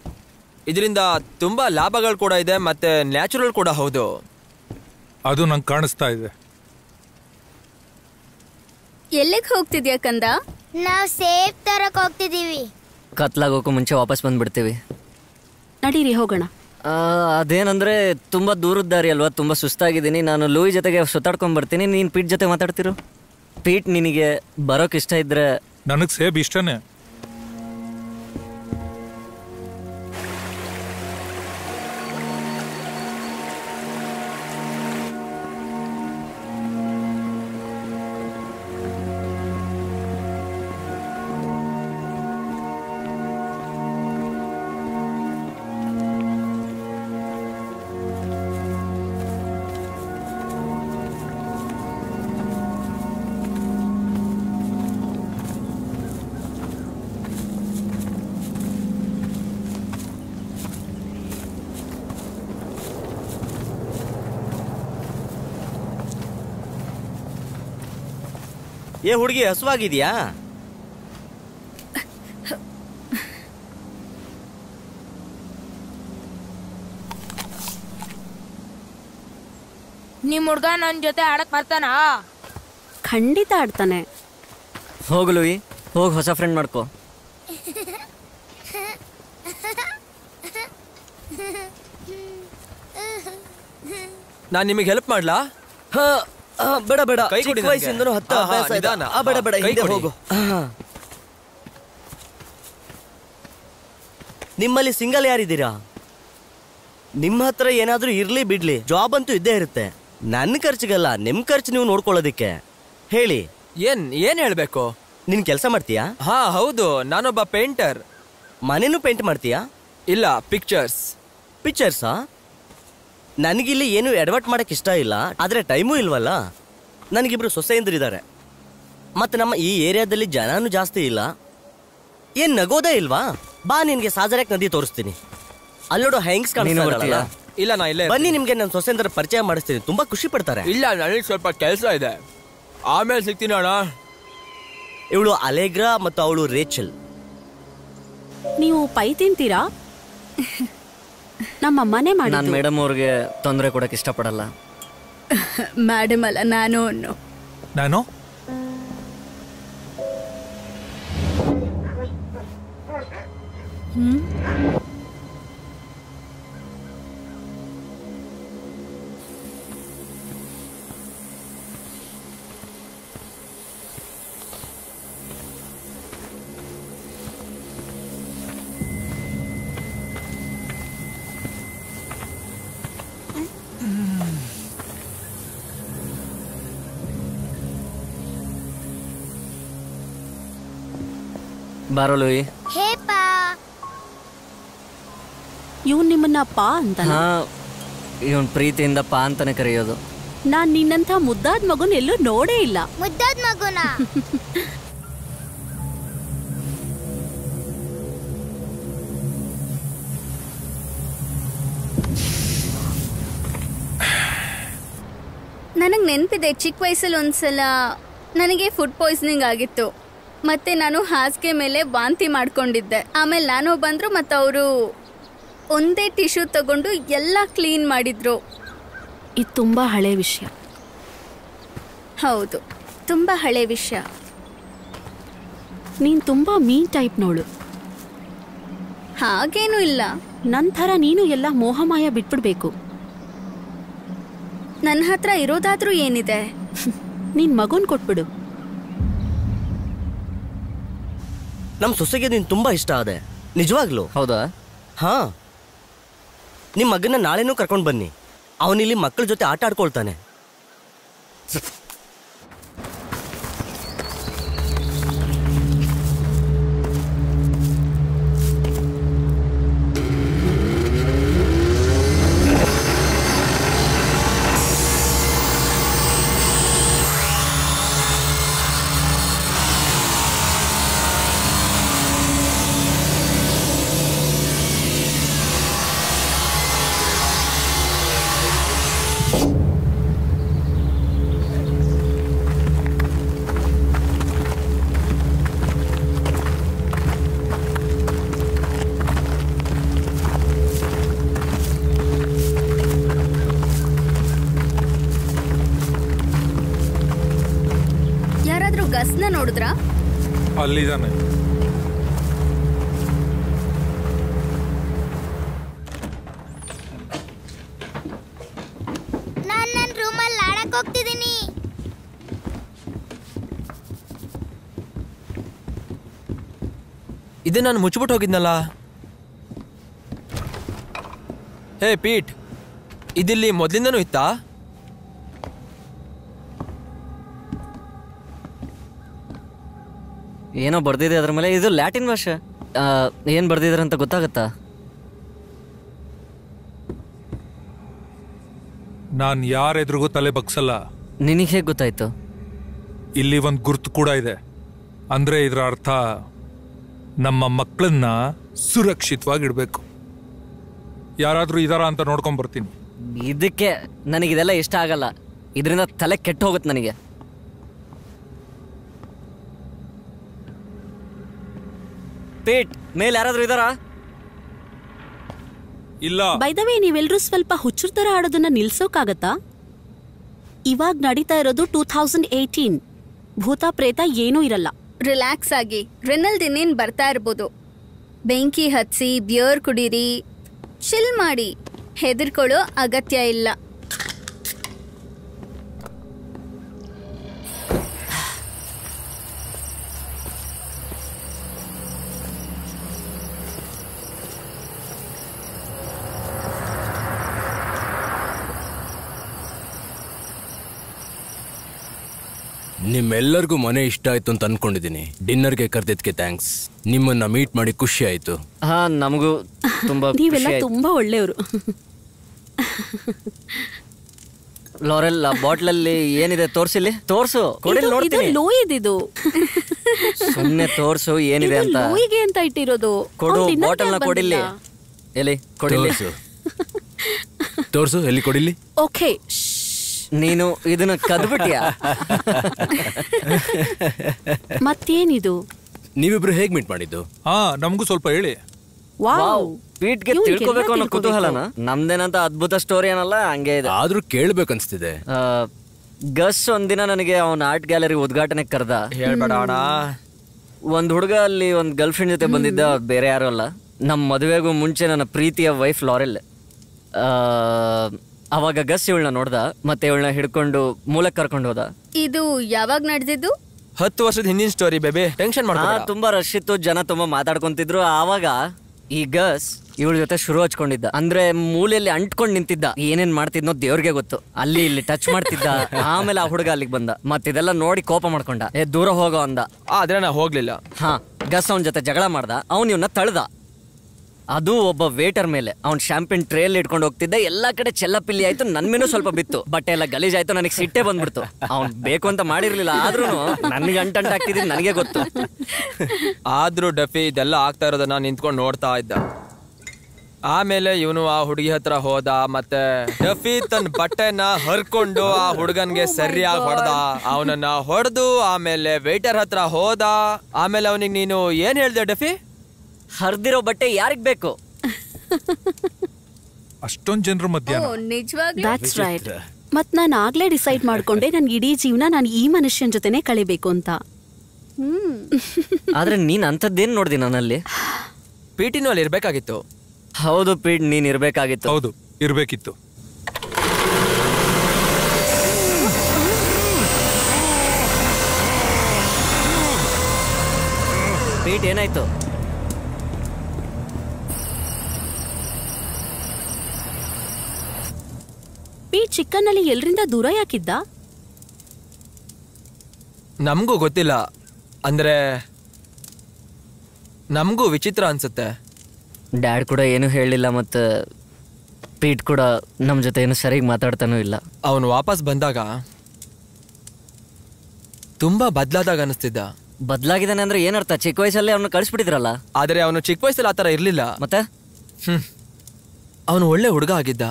ಇದರಿಂದ ತುಂಬಾ ಲಾಭಗಳು ಕೂಡ ಇದೆ, ಮತ್ತೆ ನ್ಯಾಚುರಲ್ ಕೂಡ ಹೌದು. ಅದು ನಂಗೆ ಕಾಣಿಸ್ತಾ ಇದೆ. ಎಲ್ಲಿಗೆ ಹೋಗ್ತಿದ್ಯಾ ಕಂದ? ನಾವ್ ಸೇಫ್ ತರಕ್ ಹೋಗ್ತಿದೀವಿ. ಕತ್ಲಾಗೋಕ್ಕೂ ಮುಂಚೆ ವಾಪಸ್ ಬಂದ್ಬಿಡ್ತೀವಿ. ನಡೀರಿ ಹೋಗೋಣ. ಅದೇನಂದ್ರೆ ತುಂಬಾ ದೂರದ ದಾರಿ ಅಲ್ವಾ, ತುಂಬಾ ಸುಸ್ತಾಗಿದ್ದೀನಿ. ನಾನು ಲೂಯಿ ಜೊತೆಗೆ ಸುತ್ತಾಡ್ಕೊಂಡ್ ಬರ್ತೀನಿ, ನೀನ್ ಪೀಟ್ ಜೊತೆ ಮಾತಾಡ್ತಿರು. ಪೀಟ್, ನಿನಗೆ ಬರೋಕ್ ಇಷ್ಟ ಇದ್ರೆ. ನನಗ್ ಸೇಬ್ ಇಷ್ಟನೇ. ಏ ಹುಡುಗಿ, ಹಸುವಾಗಿದ್ಯಾ? ನಿಮ್ ಹುಡ್ಗ ನನ್ ಜೊತೆ ಆಡಕ್ ಬರ್ತಾನ? ಖಂಡಿತ ಆಡ್ತಾನೆ. ಹೋಗು ಲೂಯಿ, ಹೋಗಿ ಹೊಸ ಫ್ರೆಂಡ್ ಮಾಡ್ಕೋ. ನಾನ್ ನಿಮಗೆ ಹೆಲ್ಪ್ ಮಾಡ್ಲಾ? ಬೇಡ ಬೇಡ, ಕೈ ಕೊಡಿ. ಚಿಕ್ಕ ವಯಸ್ಸಿಂದನೂ ಹತ್ತು ಅಭ್ಯಾಸ ಇದೆ. ಬೇಡ ಬೇಡ, ಹಿಂದೆ ಹೋಗು. ನಿಮ್ಮಲ್ಲಿ ಸಿಂಗಲ್ ಯಾರಿದ್ದೀರಾ? ನಿಮ್ಮ ಹತ್ರ ಏನಾದ್ರೂ ಇರ್ಲಿ ಬಿಡ್ಲಿ, ಜಾಬ್ ಅಂತೂ ಇದ್ದೇ ಇರುತ್ತೆ. ನನ್ನ ಖರ್ಚಿಗಲ್ಲ, ನಿಮ್ ಖರ್ಚು ನೀವು ನೋಡ್ಕೊಳ್ಳೋದಿಕ್ಕೆ. ಹೇಳಿ, ಏನ್ ಹೇಳ್ಬೇಕು? ನಿನ್ ಕೆಲಸ ಮಾಡ್ತೀಯಾ? ಹಾ ಹೌದು, ನಾನೊಬ್ಬ ಪೇಂಟರ್. ಮನೇನು ಪೇಂಟ್ ಮಾಡ್ತೀಯಾ? ಇಲ್ಲ, ಪಿಕ್ಚರ್ಸ್. ಪಿಕ್ಚರ್ಸಾ? ನನಗಿಲ್ಲಿ ಏನು ಎಡವಟ್ ಮಾಡಕ್ ಇಷ್ಟ ಇಲ್ಲ, ಆದ್ರೆ ಟೈಮೂ ಇಲ್ವಲ್ಲ. ನನಗಿಬ್ರು ಸೊಸೆಯಂದ್ರಿದ್ದಾರೆ, ಮತ್ತೆ ನಮ್ಮ ಈ ಏರಿಯಾದಲ್ಲಿ ಜನನೂ ಜಾಸ್ತಿ ಇಲ್ಲ. ಏನ್ ನಗೋದೇ ಇಲ್ವಾ? ಬಾ, ನಿನ್ಗೆ ಸಾಜರ್ಯಾಕ್ ನದಿ ತೋರಿಸ್ತೀನಿ. ಅಲ್ಲೋಡು, ಹ್ಯಾಂಗ್ಸ್ ಕಾಣಿಸ್ತಾ. ಇಲ್ಲ, ನಾ ಇಲ್ಲೇ. ಬನ್ನಿ, ನಿಮ್ಗೆ ನನ್ನ ಸೊಸೆಯಂದ್ರ ಪರಿಚಯ ಮಾಡಿಸ್ತೀನಿ, ತುಂಬಾ ಖುಷಿ ಪಡ್ತಾರೆ. ಇಲ್ಲ, ನನಗೆ ಸ್ವಲ್ಪ ಕೆಲಸ ಇದೆ, ಆಮೇಲೆ ಸಿಗ್ತೀನಿ ಅಣ್ಣ. ಇವಳು ಅಲೆಗ್ರಾ ಮತ್ತು ಅವಳು ರೇಚಲ್. ನೀವು ಪೈ ತಿಂತೀರಾ? ನಮ್ಮ ಮನೆ ಮಾಡಿ. ನಾನು ಮೇಡಮ್ ಅವ್ರಿಗೆ ತೊಂದರೆ ಕೊಡಕ್ಕೆ ಇಷ್ಟಪಡಲ್ಲ. ಮೇಡಮ್ ಅಲ್ಲ, ನಾನು. ಬಾರೋ ಲೂಯಿ. ಹೇ ಪಾ. ಇವನ್ ನಿಮ್ಮನ್ನ ಪಾ ಅಂತ? ಹಾ, ಇವನ್ ಪ್ರೀತಿಯಿಂದ ಪಾ ಅಂತಾನೆ ಕರೆಯೋದು. ನಾನ್ ನಿನ್ನಂತ ಮುದ್ದಾದ ಮಗುನ್ ಎಲ್ಲೂ ನೋಡೇ ಇಲ್ಲ. ಮುದ್ದಾದ ಮಗುನ? ನನಗೆ ನೆನಪಿದೆ, ಚಿಕ್ಕ ವಯಸ್ಸಲ್ಲಿ ಒಂದ್ಸಲ ನನಗೆ ಫುಡ್ ಪಾಯ್ಸನಿಂಗ್ ಆಗಿತ್ತು. ಮತ್ತೆ ನಾನು ಹಾಸಿಗೆ ಮೇಲೆ ವಾಂತಿ ಮಾಡ್ಕೊಂಡಿದ್ದೆ. ಆಮೇಲೆ ನಾನು ಬಂದ್ರು, ಮತ್ತು ಅವರು ಒಂದೇ ಟಿಶ್ಯೂ ತಗೊಂಡು ಎಲ್ಲ ಕ್ಲೀನ್ ಮಾಡಿದ್ರು. ಇದು ತುಂಬಾ ಹಳೆ ವಿಷಯ. ಹೌದು, ತುಂಬಾ ಹಳೆ ವಿಷಯ. ನೀನ್ ತುಂಬಾ ಮೀನ್ ಟೈಪ್ ನೋಳು. ಹಾಗೇನೂ ಇಲ್ಲ. ನಂತರ ನೀನು ಎಲ್ಲ ಮೋಹಮಾಯ ಬಿಟ್ಬಿಡ್ಬೇಕು. ನನ್ನ ಹತ್ರ ಇರೋದಾದ್ರೂ ಏನಿದೆ? ನೀನ್ ಮಗುನ್ ಕೊಟ್ಬಿಡು. ನಮ್ಮ ಸೊಸೆಗೆ ನೀನು ತುಂಬಾ ಇಷ್ಟ ಆದೆ, ನಿಜವಾಗ್ಲು. ಹೌದಾ? ಹಾ, ನಿಮ್ಮ ಮಗನ ನಾಳೆನೂ ಕರ್ಕೊಂಡು ಬನ್ನಿ. ಅವನಿಲ್ಲಿ ಮಕ್ಕಳ ಜೊತೆ ಆಟ ಆಡ್ಕೊಳ್ತಾನೆ. ಗಸ್ನ ನೋಡಿದ್ರಾ? ಅಲ್ಲಿದ್ದಾನೆ. ನಾನು ನನ್ನ ರೂಮಲ್ಲಿ ಆಡಕ್ ಹೋಗ್ತಿದ್ದೀನಿ. ಇದು ನಾನು ಮುಚ್ಚಿಬಿಟ್ಟು ಹೋಗಿದ್ನಲ್ಲ. ಹೇ ಪೀಟ್, ಇದಿಲ್ಲಿ ಮೊದಲಿಂದನೂ ಇತ್ತಾ? ಏನೋ ಬರ್ದಿದೆ ಅದ್ರ ಮೇಲೆ. ಇದು ಲ್ಯಾಟಿನ್ ಭಾಷೆ. ಏನ್ ಬರ್ದಿದಾರೆ ಅಂತ ಗೊತ್ತಾಗತ್ತಾ? ನಾನ್ ಯಾರೆದ್ರಿಗೂ ತಲೆ ಬಗ್ಸಲ್ಲ. ನಿನಗೆ ಹೇಗೆ ಗೊತ್ತಾಯ್ತು? ಇಲ್ಲಿ ಒಂದು ಗುರ್ತು ಕೂಡ ಇದೆ. ಅಂದ್ರೆ ಇದರ ಅರ್ಥ ನಮ್ಮ ಮಕ್ಕಳನ್ನ ಸುರಕ್ಷಿತವಾಗಿಡ್ಬೇಕು. ಯಾರಾದ್ರೂ ಇದಾರ ಅಂತ ನೋಡ್ಕೊಂಡ್ ಬರ್ತೀನಿ. ಇದಕ್ಕೆ ನನಗಿದೆಲ್ಲ ಇಷ್ಟ ಆಗಲ್ಲ. ಇದರಿಂದ ತಲೆ ಕೆಟ್ಟ ಹೋಗುತ್ತೆ ನನಗೆ. ಪೇಟ್ ಮೇಲೆ ಯಾರಾದ್ರೂ ಇದಾರಾ? ಇಲ್ಲ. ಬೈ ದ ವೇ, ನೀವೆಲ್ಲರೂ ಸ್ವಲ್ಪ ಹುಚ್ಚರ ತರ ಆಡೋದನ್ನ ನಿಲ್ಸೋಕಾಗತ್ತಾ? ಇವಾಗ ನಡೀತಾ ಇರೋದು 2018. ಭೂತ ಪ್ರೇತ ಏನೂ ಇರಲ್ಲ. ರಿಲ್ಯಾಕ್ಸ್ ಆಗಿ. ರೆನಲ್ಡ್ ಇನ್ನೇನ್ ಬರ್ತಾ ಇರ್ಬೋದು. ಬೆಂಕಿ ಹಚ್ಚಿ ಬಿಯರ್ ಕುಡೀರಿ, ಚಿಲ್ ಮಾಡಿ. ಹೆದರ್ಕೊಳ್ಳೋ ಅಗತ್ಯ ಇಲ್ಲ. ನಿಮ್ಮೆಲ್ಲರಿಗೂ ಮನೆ ಇಷ್ಟ ಆಯ್ತು ಅಂತ ಅನ್ಕೊಂಡಿದ್ದೀನಿ. ಡಿನ್ನರ್ಗೆ ಕರೆದಿದ್ದಕ್ಕೆ ಥ್ಯಾಂಕ್ಸ್. ನಿಮ್ಮನ್ನ ಮೀಟ್ ಮಾಡಿ ಖುಷಿ ಆಯ್ತು. ಹಾ, ನಮಗೂ ತುಂಬಾ. ನೀವೆಲ್ಲ ತುಂಬಾ ಒಳ್ಳೆಯವರು. ಲಾರೆಲ್, ಬಾಟ್ಲಲ್ಲಿ ಏನಿದೆ ತೋರ್ಸಿಲಿ. ತೋರ್ಸು, ಕೊಡಿಲ್ ನೋಡ್ತೀನಿ. ಲೋಯಿದಿದು. ಸುಮ್ಮನೆ ತೋರ್ಸು ಏನಿದೆ ಅಂತ. ಲೋಯಿಗೆ ಅಂತ ಇಟ್ಟಿರೋದು. ಕೊಡು, ಬಾಟಲ್ನ ಕೊಡಿಲ್ಲಿ. ಎಲ್ಲಿ ಕೊಡಿಲ್ಲಿ? ತೋರ್ಸು, ಎಲ್ಲಿ ಕೊಡಿಲ್ಲಿ? ಓಕೆ. ನೀನು ಇದನ್ನ ಕದ್ಬಿಟ್ಯಾ? ಮತ್ತೇನಿದು? ನೀವಿಬ್ರು ಹೇಗ್ ಮೀಟ್ ಮಾಡಿದ್ದು? ಹಾ, ನಮಗೂ ಸ್ವಲ್ಪ ಹೇಳಿ. ವಾವ್, ಪೀಟ್ಗೆ ತಿಳ್ಕೊಬೇಕು ಅನ್ನೋ ಕುತೂಹಲನ. ನಮ್ದೇನಂತ ಅದ್ಭುತ ಸ್ಟೋರಿ ಏನಲ್ಲ, ಹಂಗೆ ಇದೆ. ಆದ್ರೂ ಕೇಳ್ಬೇಕನ್ಸ್ತಿದೆ. ಗಸ್ ಒಂದಿನ ನನಗೆ ಅವನ ಆರ್ಟ್ ಗ್ಯಾಲರಿ ಉದ್ಘಾಟನೆ ಕರ್ದ. ಹೇಳ್ಬೇಡ ಅಣ್ಣ. ಒಂದ್ ಹುಡುಗ ಅಲ್ಲಿ ಒಂದ್ ಗರ್ಲ್ ಫ್ರೆಂಡ್ ಜೊತೆ ಬಂದಿದ್ದ, ಬೇರೆ ಯಾರು ಅಲ್ಲ. ನಮ್ ಮದುವೆಗೂ ಮುಂಚೆ ನನ್ನ ಪ್ರೀತಿಯ ವೈಫ್ ಲಾರೆಲ್. ಅವಾಗ ಗಸ್ ಇವಳನ್ನ ನೋಡ್ದ, ಮತ್ತೆ ಇವಳನ್ನ ಹಿಡ್ಕೊಂಡು ಮೂಲಕ್ ಕರ್ಕೊಂಡು ಹೋದ. ಇದು ಯಾವಾಗ ನಡೆದಿದ್ದು? 10 ವರ್ಷದ ಹಿಂದಿನ ಸ್ಟೋರಿ ಬೇಬಿ. ಟೆನ್ಷನ್ ಮಾಡ್ಬೇಡ. ತುಂಬಾ ರಶ್ ಇತ್ತು, ಜನ ತುಂಬಾ ಮಾತಾಡ್ಕೊಂತಿದ್ರು. ಆವಾಗ ಈ ಗಸ್ ಇವಳ ಜೊತೆ ಶುರು ಹಚ್ಕೊಂಡಿದ್ದ. ಅಂದ್ರೆ ಮೂಲೆಯಲ್ಲಿ ಅಂಟ್ಕೊಂಡ್ ನಿಂತಿದ್ದ. ಏನೇನ್ ಮಾಡ್ತಿದ್ನೋ ದೇವ್ರಿಗೆ ಗೊತ್ತು. ಅಲ್ಲಿ ಇಲ್ಲಿ ಟಚ್ ಮಾಡ್ತಿದ್ದ. ಆಮೇಲೆ ಆ ಹುಡುಗ ಅಲ್ಲಿಗೆ ಬಂದ. ಮತ್ತಿದೆಲ್ಲ ನೋಡಿ ಕೋಪ ಮಾಡ್ಕೊಂಡ. ದೂರ ಹೋಗೋ ಅಂದ. ಆದ್ರೆ ನಾ ಹೋಗ್ಲಿಲ್ಲ. ಹಾ, ಗಸ್ ಅವನ ಜೊತೆ ಜಗಳ ಮಾಡ್ದ. ಅವನ್ ಇವನ್ನ ತಳ್ದ. ಅದು ಒಬ್ಬ ವೇಟರ್ ಮೇಲೆ. ಅವ್ನ್ ಶಾಂಪಿನ್ ಟ್ರೇಲ್ ಇಟ್ಕೊಂಡು ಹೋಗ್ತಿದ್ದೆ. ಎಲ್ಲಾ ಕಡೆ ಚೆಲ್ಲಪಿಲ್ಲಿ ಆಯ್ತು. ನನ್ ಮೇನೂ ಸ್ವಲ್ಪ ಬಿತ್ತು. ಬಟ್ಟೆ ಎಲ್ಲ ಗಲೀಜ್ ಆಯ್ತು. ನನಗೆ ಸಿಟ್ಟೆ ಬಂದ್ಬಿಡ್ತು. ಅವ್ನ್ ಬೇಕು ಅಂತ ಮಾಡಿರ್ಲಿಲ್ಲ, ಆದ್ರೂ ನನ್ಗೆ ಅಂಟಾಗ್ತಿದ್ದೀನಿ, ನನಗೆ ಗೊತ್ತು. ಆದ್ರೂ ಡಫಿ ಇದೆಲ್ಲ ಆಗ್ತಾ ಇರೋದನ್ನ ನಿಂತ್ಕೊಂಡು ನೋಡ್ತಾ ಇದ್ದ. ಆಮೇಲೆ ಇವನು ಆ ಹುಡುಗಿ ಹತ್ರ ಹೋದ. ಮತ್ತೆ ಡಫಿ ತನ್ನ ಬಟ್ಟೆನ ಹರ್ಕೊಂಡು ಆ ಹುಡುಗನ್ಗೆ ಸರಿಯಾಗಿ ಹೊಡೆದ. ಅವನನ್ನ ಹೊಡೆದು ಆಮೇಲೆ ವೇಟರ್ ಹತ್ರ ಹೋದ. ಆಮೇಲೆ ಅವನಿಗೆ ನೀನು ಏನ್ ಹೇಳ್ದೆ ಡಫಿ? ಹರ್ದಿರೋ ಬಟ್ಟೆ ಯಾರಿಗ್ ಬೇಕು? ಅಷ್ಟೊಂದ್ ಜನರ ಮಧ್ಯ. That's right. ಮತ್ ನಾನು ಆಗ್ಲೇ ಡಿಸೈಡ್ ಮಾಡ್ಕೊಂಡೆ, ನನ್ ಇಡೀ ಜೀವನ ನಾನು ಈ ಮನುಷ್ಯನ್ ಜೊತೆನೆ ಕಳಿಬೇಕು ಅಂತ. ಆದ್ರೆ ನೀನ್ ಅಂತದ್ದೇನ್ ನೋಡ್ದಿ ನನ್ನಲ್ಲಿ? ಪಿಟಿನೂ ಅಲ್ಲಿ ಇರ್ಬೇಕಾಗಿತ್ತು. ಹೌದು ಪೀಟ್, ನೀನ್ ಇರ್ಬೇಕಾಗಿತ್ತು. ಹೌದು, ಇರ್ಬೇಕಿತ್ತು. ಪೀಟ್ ಏನಾಯ್ತು? ಪೀಟ್ ಚಿಕನ್ ಅಲ್ಲಿ ಎಲ್ರಿಂದ ದೂರ ಯಾಕಿದ್ದ? ನಮಗೂ ಗೊತ್ತಿಲ್ಲ. ಅಂದ್ರೆ ನಮಗೂ ವಿಚಿತ್ರ ಅನ್ಸುತ್ತೆ. ಡ್ಯಾಡ್ ಕೂಡ ಏನು ಹೇಳಿಲ್ಲ, ಮತ್ತು ಪೀಟ್ ಕೂಡ ನಮ್ಮ ಜೊತೆ ಏನು ಸರಿಯಾಗಿ ಮಾತಾಡ್ತಾನೂ ಇಲ್ಲ. ಅವನು ವಾಪಸ್ ಬಂದಾಗ ತುಂಬಾ ಬದಲಾದಾಗ ಅನಿಸ್ತಿದ್ದ. ಬದಲಾಗಿದ್ದಾನೆ ಅಂದ್ರೆ ಏನರ್ಥ? ಚಿಕ್ಕ ವಯಸ್ಸಲ್ಲೇ ಅವನು ಕಳಿಸ್ಬಿಟ್ಟಿದ್ರಲ್ಲ. ಆದರೆ ಅವನು ಚಿಕ್ಕ ವಯಸ್ಸಲ್ಲಿ ಆ ಥರ ಇರಲಿಲ್ಲ. ಮತ್ತೆ ಅವನು ಒಳ್ಳೆ ಹುಡುಗ ಆಗಿದ್ದ.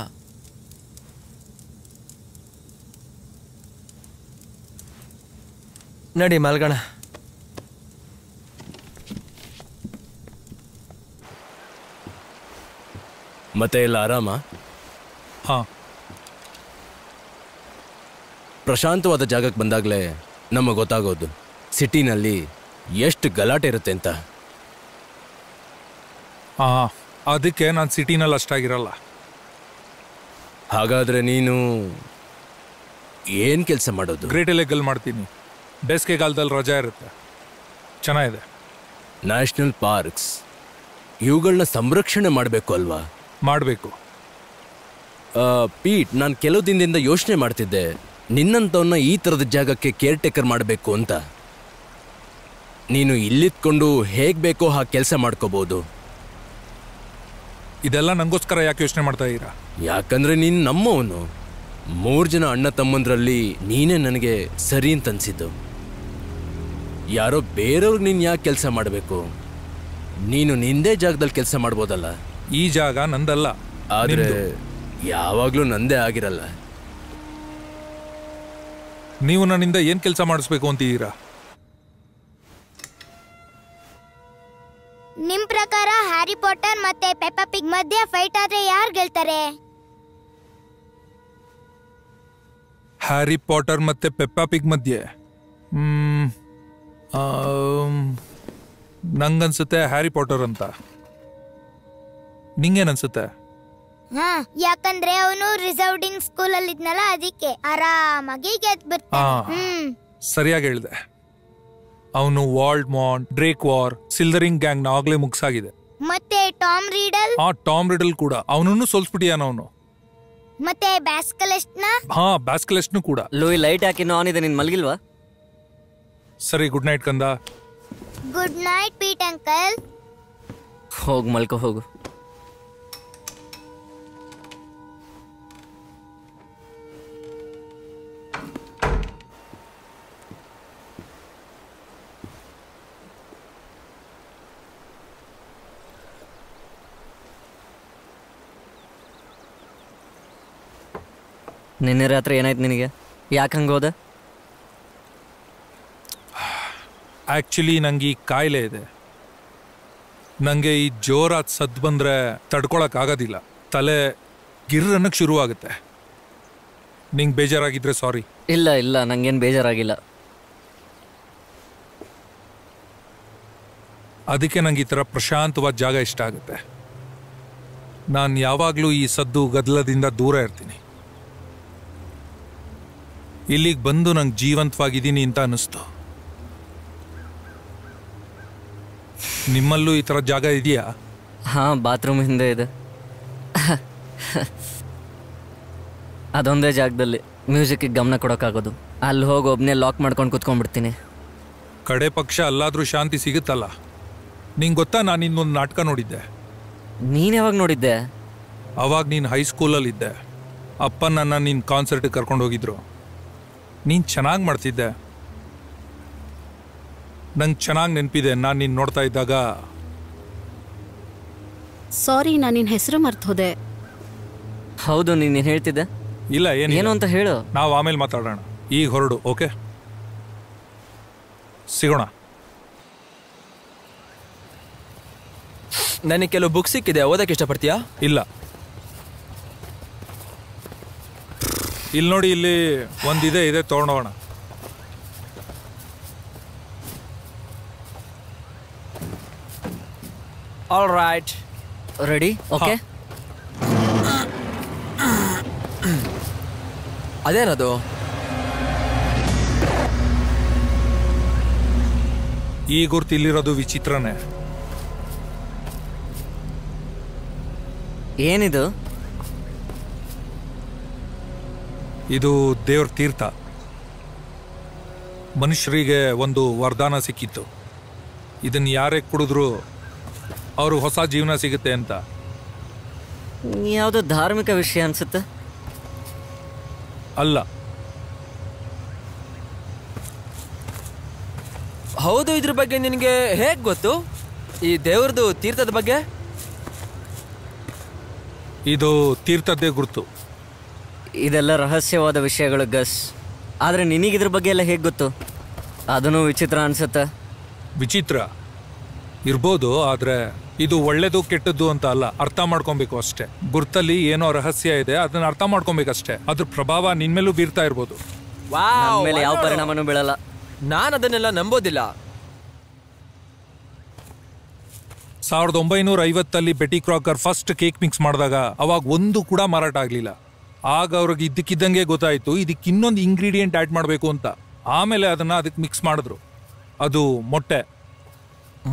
ನಡಿ ಮಲ್ಗಣ. ಮತ್ತೆ ಎಲ್ಲ ಆರಾಮ? ಹಾ. ಪ್ರಶಾಂತವಾದ ಜಾಗಕ್ಕೆ ಬಂದಾಗಲೇ ನಮಗೆ ಗೊತ್ತಾಗೋದು ಸಿಟಿನಲ್ಲಿ ಎಷ್ಟು ಗಲಾಟೆ ಇರುತ್ತೆ ಅಂತ. ಅದಕ್ಕೆ ನಾನು ಸಿಟಿನಲ್ಲಿ ಅಷ್ಟಾಗಿರಲ್ಲ. ಹಾಗಾದ್ರೆ ನೀನು ಏನು ಕೆಲಸ ಮಾಡೋದು? ಗ್ರೇಟ್ ಎಲೆಗಲ್ ಮಾಡ್ತೀನಿ. ಬೇಸಿಗೆಗಾಲದಲ್ಲಿ ರಜಾ ಇರುತ್ತೆ. ಚೆನ್ನಾಗಿದೆ. ನ್ಯಾಷನಲ್ ಪಾರ್ಕ್ಸ್ ಇವುಗಳನ್ನ ಸಂರಕ್ಷಣೆ ಮಾಡಬೇಕು ಅಲ್ವಾ? ಮಾಡಬೇಕು. ಪೀಟ್, ನಾನು ಕೆಲವು ದಿನದಿಂದ ಯೋಚನೆ ಮಾಡ್ತಿದ್ದೆ, ನಿನ್ನಂಥವನ್ನ ಈ ಥರದ ಜಾಗಕ್ಕೆ ಕೇರ್ ಟೇಕರ್ ಮಾಡಬೇಕು ಅಂತ. ನೀನು ಇಲ್ಲಿದ್ಕೊಂಡು ಹೇಗೆ ಬೇಕೋ ಹಾಗೆ ಕೆಲಸ ಮಾಡ್ಕೋಬಹುದು. ಇದೆಲ್ಲ ನಂಗೋಸ್ಕರ ಯಾಕೆ ಯೋಚನೆ ಮಾಡ್ತಾ ಇದ್ದೀರಾ? ಯಾಕಂದ್ರೆ ನೀನು ನಮ್ಮವನು. 3 ಜನ ಅಣ್ಣ ತಮ್ಮಂದ್ರಲ್ಲಿ ನೀನೇ ನನಗೆ ಸರಿ ಅಂತ ಅನ್ಸಿದ್ದು. ಯಾರೋ ಬೇರೆಯವ್ರಿಗೆ ನೀನು ಯಾಕೆ ಕೆಲಸ ಮಾಡಬೇಕು? ನೀನು ನಿಂದೇ ಜಾಗದಲ್ಲಿ ಕೆಲಸ ಮಾಡ್ಬೋದಲ್ಲ. ಈ ಜಾಗ ನಂದಲ್ಲ. ಆದರೆ ಯಾವಾಗಲೂ ನಂದೇ ಆಗಿರಲ್ಲ. ನೀವು ನನ್ನಿಂದ ಏನು ಕೆಲಸ ಮಾಡಿಸ್ಬೇಕು ಅಂತಿದ್ದೀರಾ? ನಿಮ್ ಪ್ರಕಾರ ಹ್ಯಾರಿ ಪಾಟರ್ ಮತ್ತೆ ಪೆಪ್ಪಾ ಪಿಗ್ ಮಧ್ಯೆ ಫೈಟ್ ಆದ್ರೆ ಯಾರು ಗೆಲ್ತಾರೆ? ಹ್ಯಾರಿ ಪಾಟರ್ ಮತ್ತೆ ಪೆಪ್ಪಾ ಪಿಗ್ ಮಧ್ಯೆ ನಂಗನ್ಸುತ್ತೆ ಹ್ಯಾರಿ ಪಾಟರ್ ಅಂತ. ನಿಂಗೇನನ್ಸುತ್ತೆ? ಯಾಕಂದ್ರೆ ಅವನು ರಿಸರ್ವ್ಡಿಂಗ್ ಸ್ಕೂಲ್ ಅಲ್ಲಿ ಇದ್ನಲ್ಲ, ಅದಕ್ಕೆ ಆರಾಮಾಗಿ ಗೆದ್ಬಿಡ್ತಾನೆ. ಸರಿಯಾಗಿ ಹೇಳಿದೆ. ಅವನು ವಾಲ್ಡ್ಮಾಂಟ್, ಡ್ರೇಕ್ ವಾರ್, ಸಿಲ್ವರಿಂಗ್ ಗ್ಯಾಂಗ್ ನ ಆಗ್ಲೇ ಮುಗ್ಸಾಗಿದೆ. ಮತ್ತೆ ಟಾಮ್ ರೀಡಲ್? ಟಾಮ್ ರೀಡಲ್ ಕೂಡ ಅವನನ್ನು ಸೋಲ್ಸ್ಬಿಟ್ಟಿಯಾನ ಅವನು. ಮತ್ತೆ ಬ್ಯಾಸ್ಕಲೆಸ್ಟ್ನ? ಬ್ಯಾಸ್ಕಲೆಸ್ಟ್ನು ಕೂಡ. ಲೂಯಿ, ಲೈಟ್ ಯಾಕಿನ್ನೂ ಆನ್ ಇದೆ, ನೀನ್ ಮಲಗಿಲ್ವಾ? ಸರಿ, ಗುಡ್ ನೈಟ್ ಕಂದ. Good night Pete uncle. ಹೋಗು, ಮಲ್ಕೋ ಹೋಗು. ನಿನ್ನೆ ರಾತ್ರಿ ಏನಾಯ್ತು ನಿನಗೆ? ಯಾಕೆ ಹಂಗೆ ಹೋದೆ? ಆ್ಯಕ್ಚುಲಿ ನಂಗೆ ಈ ಕಾಯಿಲೆ ಇದೆ. ನನಗೆ ಈ ಜೋರಾದ ಸದ್ದು ಬಂದರೆ ತಡ್ಕೊಳಕ್ಕಾಗೋದಿಲ್ಲ. ತಲೆ ಗಿರ್ರನ್ನಕ್ಕೆ ಶುರುವಾಗುತ್ತೆ. ನಿಂಗೆ ಬೇಜಾರಾಗಿದ್ರೆ ಸಾರಿ. ಇಲ್ಲ ಇಲ್ಲ, ನಂಗೇನು ಬೇಜಾರಾಗಿಲ್ಲ. ಅದಕ್ಕೆ ನಂಗೆ ಈ ಥರ ಪ್ರಶಾಂತವಾದ ಜಾಗ ಇಷ್ಟ ಆಗುತ್ತೆ. ನಾನು ಯಾವಾಗಲೂ ಈ ಸದ್ದು ಗದ್ದಲದಿಂದ ದೂರ ಇರ್ತೀನಿ. ಇಲ್ಲಿಗೆ ಬಂದು ನಂಗೆ ಜೀವಂತವಾಗಿದ್ದೀನಿ ಅಂತ ಅನ್ನಿಸ್ತು. ನಿಮ್ಮಲ್ಲೂ ಈ ಥರ ಜಾಗ ಇದೆಯಾ? ಬಾತ್ರೂಮ್ ಹಿಂದೆ ಇದೆ. ಅದೊಂದೇ ಜಾಗದಲ್ಲಿ ಮ್ಯೂಸಿಕ್ಗೆ ಗಮನ ಕೊಡೋಕ್ಕಾಗೋದು. ಅಲ್ಲಿ ಹೋಗಿ ಒಬ್ಬನೇ ಲಾಕ್ ಮಾಡ್ಕೊಂಡು ಕುತ್ಕೊಂಡ್ಬಿಡ್ತೀನಿ. ಕಡೆ ಪಕ್ಷ ಅಲ್ಲಾದರೂ ಶಾಂತಿ ಸಿಗುತ್ತಲ್ಲ. ನಿಂಗೆ ಗೊತ್ತಾ, ನಾನು ಇನ್ನೊಂದು ನಾಟಕ ನೋಡಿದ್ದೆ. ನೀನು ಯಾವಾಗ ನೋಡಿದ್ದೆ? ಅವಾಗ ನೀನು ಹೈಸ್ಕೂಲಲ್ಲಿದ್ದೆ. ಅಪ್ಪ ನನ್ನ ನಿನ್ನ ಕಾನ್ಸರ್ಟಿಗೆ ಕರ್ಕೊಂಡು ಹೋಗಿದ್ರು. ನೀನು ಚೆನ್ನಾಗಿ ಮಾಡ್ತಿದ್ದೆ. ನಂಗೆ ಚೆನ್ನಾಗಿ ನೆನಪಿದೆ. ನಾನು ನೀನು ನೋಡ್ತಾ ಇದ್ದಾಗ. ಸಾರಿ, ನಾನು ನಿನ್ನ ಹೆಸರು ಮರ್ತು ಹೋದೆ. ಹೌದು, ನೀನು ಹೇಳ್ತಿದ್ದೆ. ಇಲ್ಲ, ಏನು ಅಂತ ಹೇಳು. ನಾವು ಆಮೇಲೆ ಮಾತಾಡೋಣ. ಈಗ ಹೊರಡು. ಓಕೆ, ಸಿಗೋಣ. ನನಗೆ ಕೆಲವು ಬುಕ್ ಸಿಕ್ಕಿದೆ, ಓದಕ್ಕೆ ಇಷ್ಟಪಡ್ತೀಯಾ? ಇಲ್ಲ. ಇಲ್ಲಿ ನೋಡಿ, ಇಲ್ಲಿ ಒಂದಿದೆ, ಇದೆ ತೊಗೊಂಡೋಗೋಣ. All right, ready? ಓಕೆ. ಅದೇನದು? ಈ ಗುರ್ತು ಇಲ್ಲಿರೋದು ವಿಚಿತ್ರನೇ. ಏನಿದು? ಇದು ದೇವ್ರ ತೀರ್ಥ. ಮನುಷ್ಯರಿಗೆ ಒಂದು ವರದಾನ ಸಿಕ್ಕಿತ್ತು, ಇದನ್ನು ಯಾರೇ ಕುಡಿದ್ರು ಅವರು ಹೊಸ ಜೀವನ ಸಿಗುತ್ತೆ ಅಂತ. ಯಾವುದೋ ಧಾರ್ಮಿಕ ವಿಷಯ ಅನ್ಸುತ್ತೆ. ಅಲ್ಲ. ಹೌದು, ಇದ್ರ ಬಗ್ಗೆ ನಿನಗೆ ಹೇಗೆ ಗೊತ್ತು? ಈ ದೇವ್ರದ್ದು ತೀರ್ಥದ ಬಗ್ಗೆ? ಇದು ತೀರ್ಥದ್ದೇ ಗುರುತು. ಇದೆಲ್ಲ ರಹಸ್ಯವಾದ ವಿಷಯಗಳು ಗಸ್. ಆದರೆ ನಿನಗಿದ್ರ ಬಗ್ಗೆ ಎಲ್ಲ ಹೇಗೆ ಗೊತ್ತು? ಅದನ್ನು ವಿಚಿತ್ರ ಅನ್ಸುತ್ತೆ. ವಿಚಿತ್ರ ಇರ್ಬೋದು, ಆದರೆ ಇದು ಒಳ್ಳೇದು ಕೆಟ್ಟದ್ದು ಅಂತ ಅಲ್ಲ, ಅರ್ಥ ಮಾಡ್ಕೊಬೇಕು ಅಷ್ಟೇ. ಗುರ್ತಲ್ಲಿ ಏನೋ ರಹಸ್ಯ ಇದೆ, ಅದನ್ನ ಅರ್ಥ ಮಾಡ್ಕೊಬೇಕಷ್ಟೇ. ಅದ್ರ ಪ್ರಭಾವ ನಿನ್ ಮೇಲೂ ಬೀರ್ತಾ ಇರ್ಬೋದು. ಮೇಲೆ ಯಾವ ಪರಿಣಾಮನೂ ಬೀಳಲ್ಲ. ನಾನು ಅದನ್ನೆಲ್ಲ ನಂಬೋದಿಲ್ಲ. 1950 Betty Crocker first cake mix ಮಾಡಿದಾಗ ಅವಾಗ ಒಂದು ಕೂಡ ಮಾರಾಟ ಆಗ್ಲಿಲ್ಲ. ಆಗ ಅವ್ರಿಗೆ ಇದ್ದಕ್ಕಿದ್ದಂಗೆ ಗೊತ್ತಾಯ್ತು ಇದಕ್ಕೆ ಇನ್ನೊಂದು ಇಂಗ್ರೀಡಿಯೆಂಟ್ ಆಡ್ ಮಾಡಬೇಕು ಅಂತ. ಆಮೇಲೆ ಅದನ್ನ ಅದಕ್ಕೆ ಮಿಕ್ಸ್ ಮಾಡಿದ್ರು. ಅದು ಮೊಟ್ಟೆ.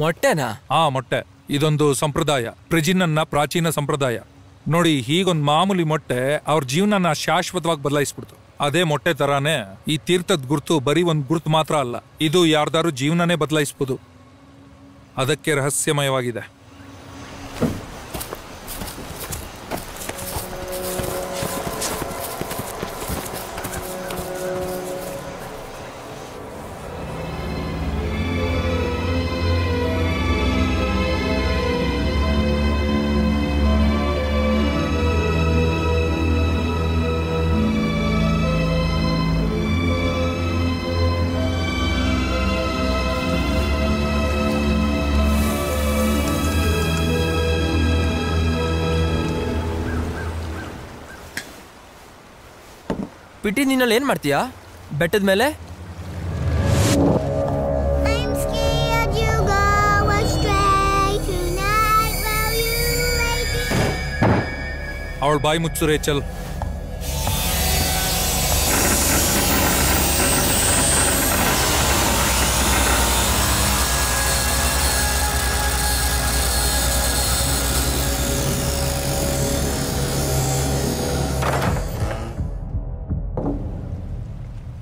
ಮೊಟ್ಟೆನಾ? ಮೊಟ್ಟೆ. ಇದೊಂದು ಸಂಪ್ರದಾಯ, ಪ್ರೆಜಿನ್ನ ಪ್ರಾಚೀನ ಸಂಪ್ರದಾಯ. ನೋಡಿ, ಹೀಗೊಂದು ಮಾಮೂಲಿ ಮೊಟ್ಟೆ ಅವ್ರ ಜೀವನನ ಶಾಶ್ವತವಾಗಿ ಬದಲಾಯಿಸ್ಬಿಡ್ತು. ಅದೇ ಮೊಟ್ಟೆ ತರಾನೇ ಈ ತೀರ್ಥದ ಗುರುತು ಬರೀ ಒಂದು ಗುರುತು ಮಾತ್ರ ಅಲ್ಲ, ಇದು ಯಾರ್ದಾರು ಜೀವನನೇ ಬದಲಾಯಿಸ್ಬೋದು. ಅದಕ್ಕೆ ರಹಸ್ಯಮಯವಾಗಿದೆ. ಪಿಟಿ, ನೀನಲ್ಲಿ ಏನ್ ಮಾಡ್ತೀಯಾ ಬೆಟ್ಟದ ಮೇಲೆ? ಅವಳ ಬಾಯಿ ಮುಚ್ಚು ರೇಚಲ್.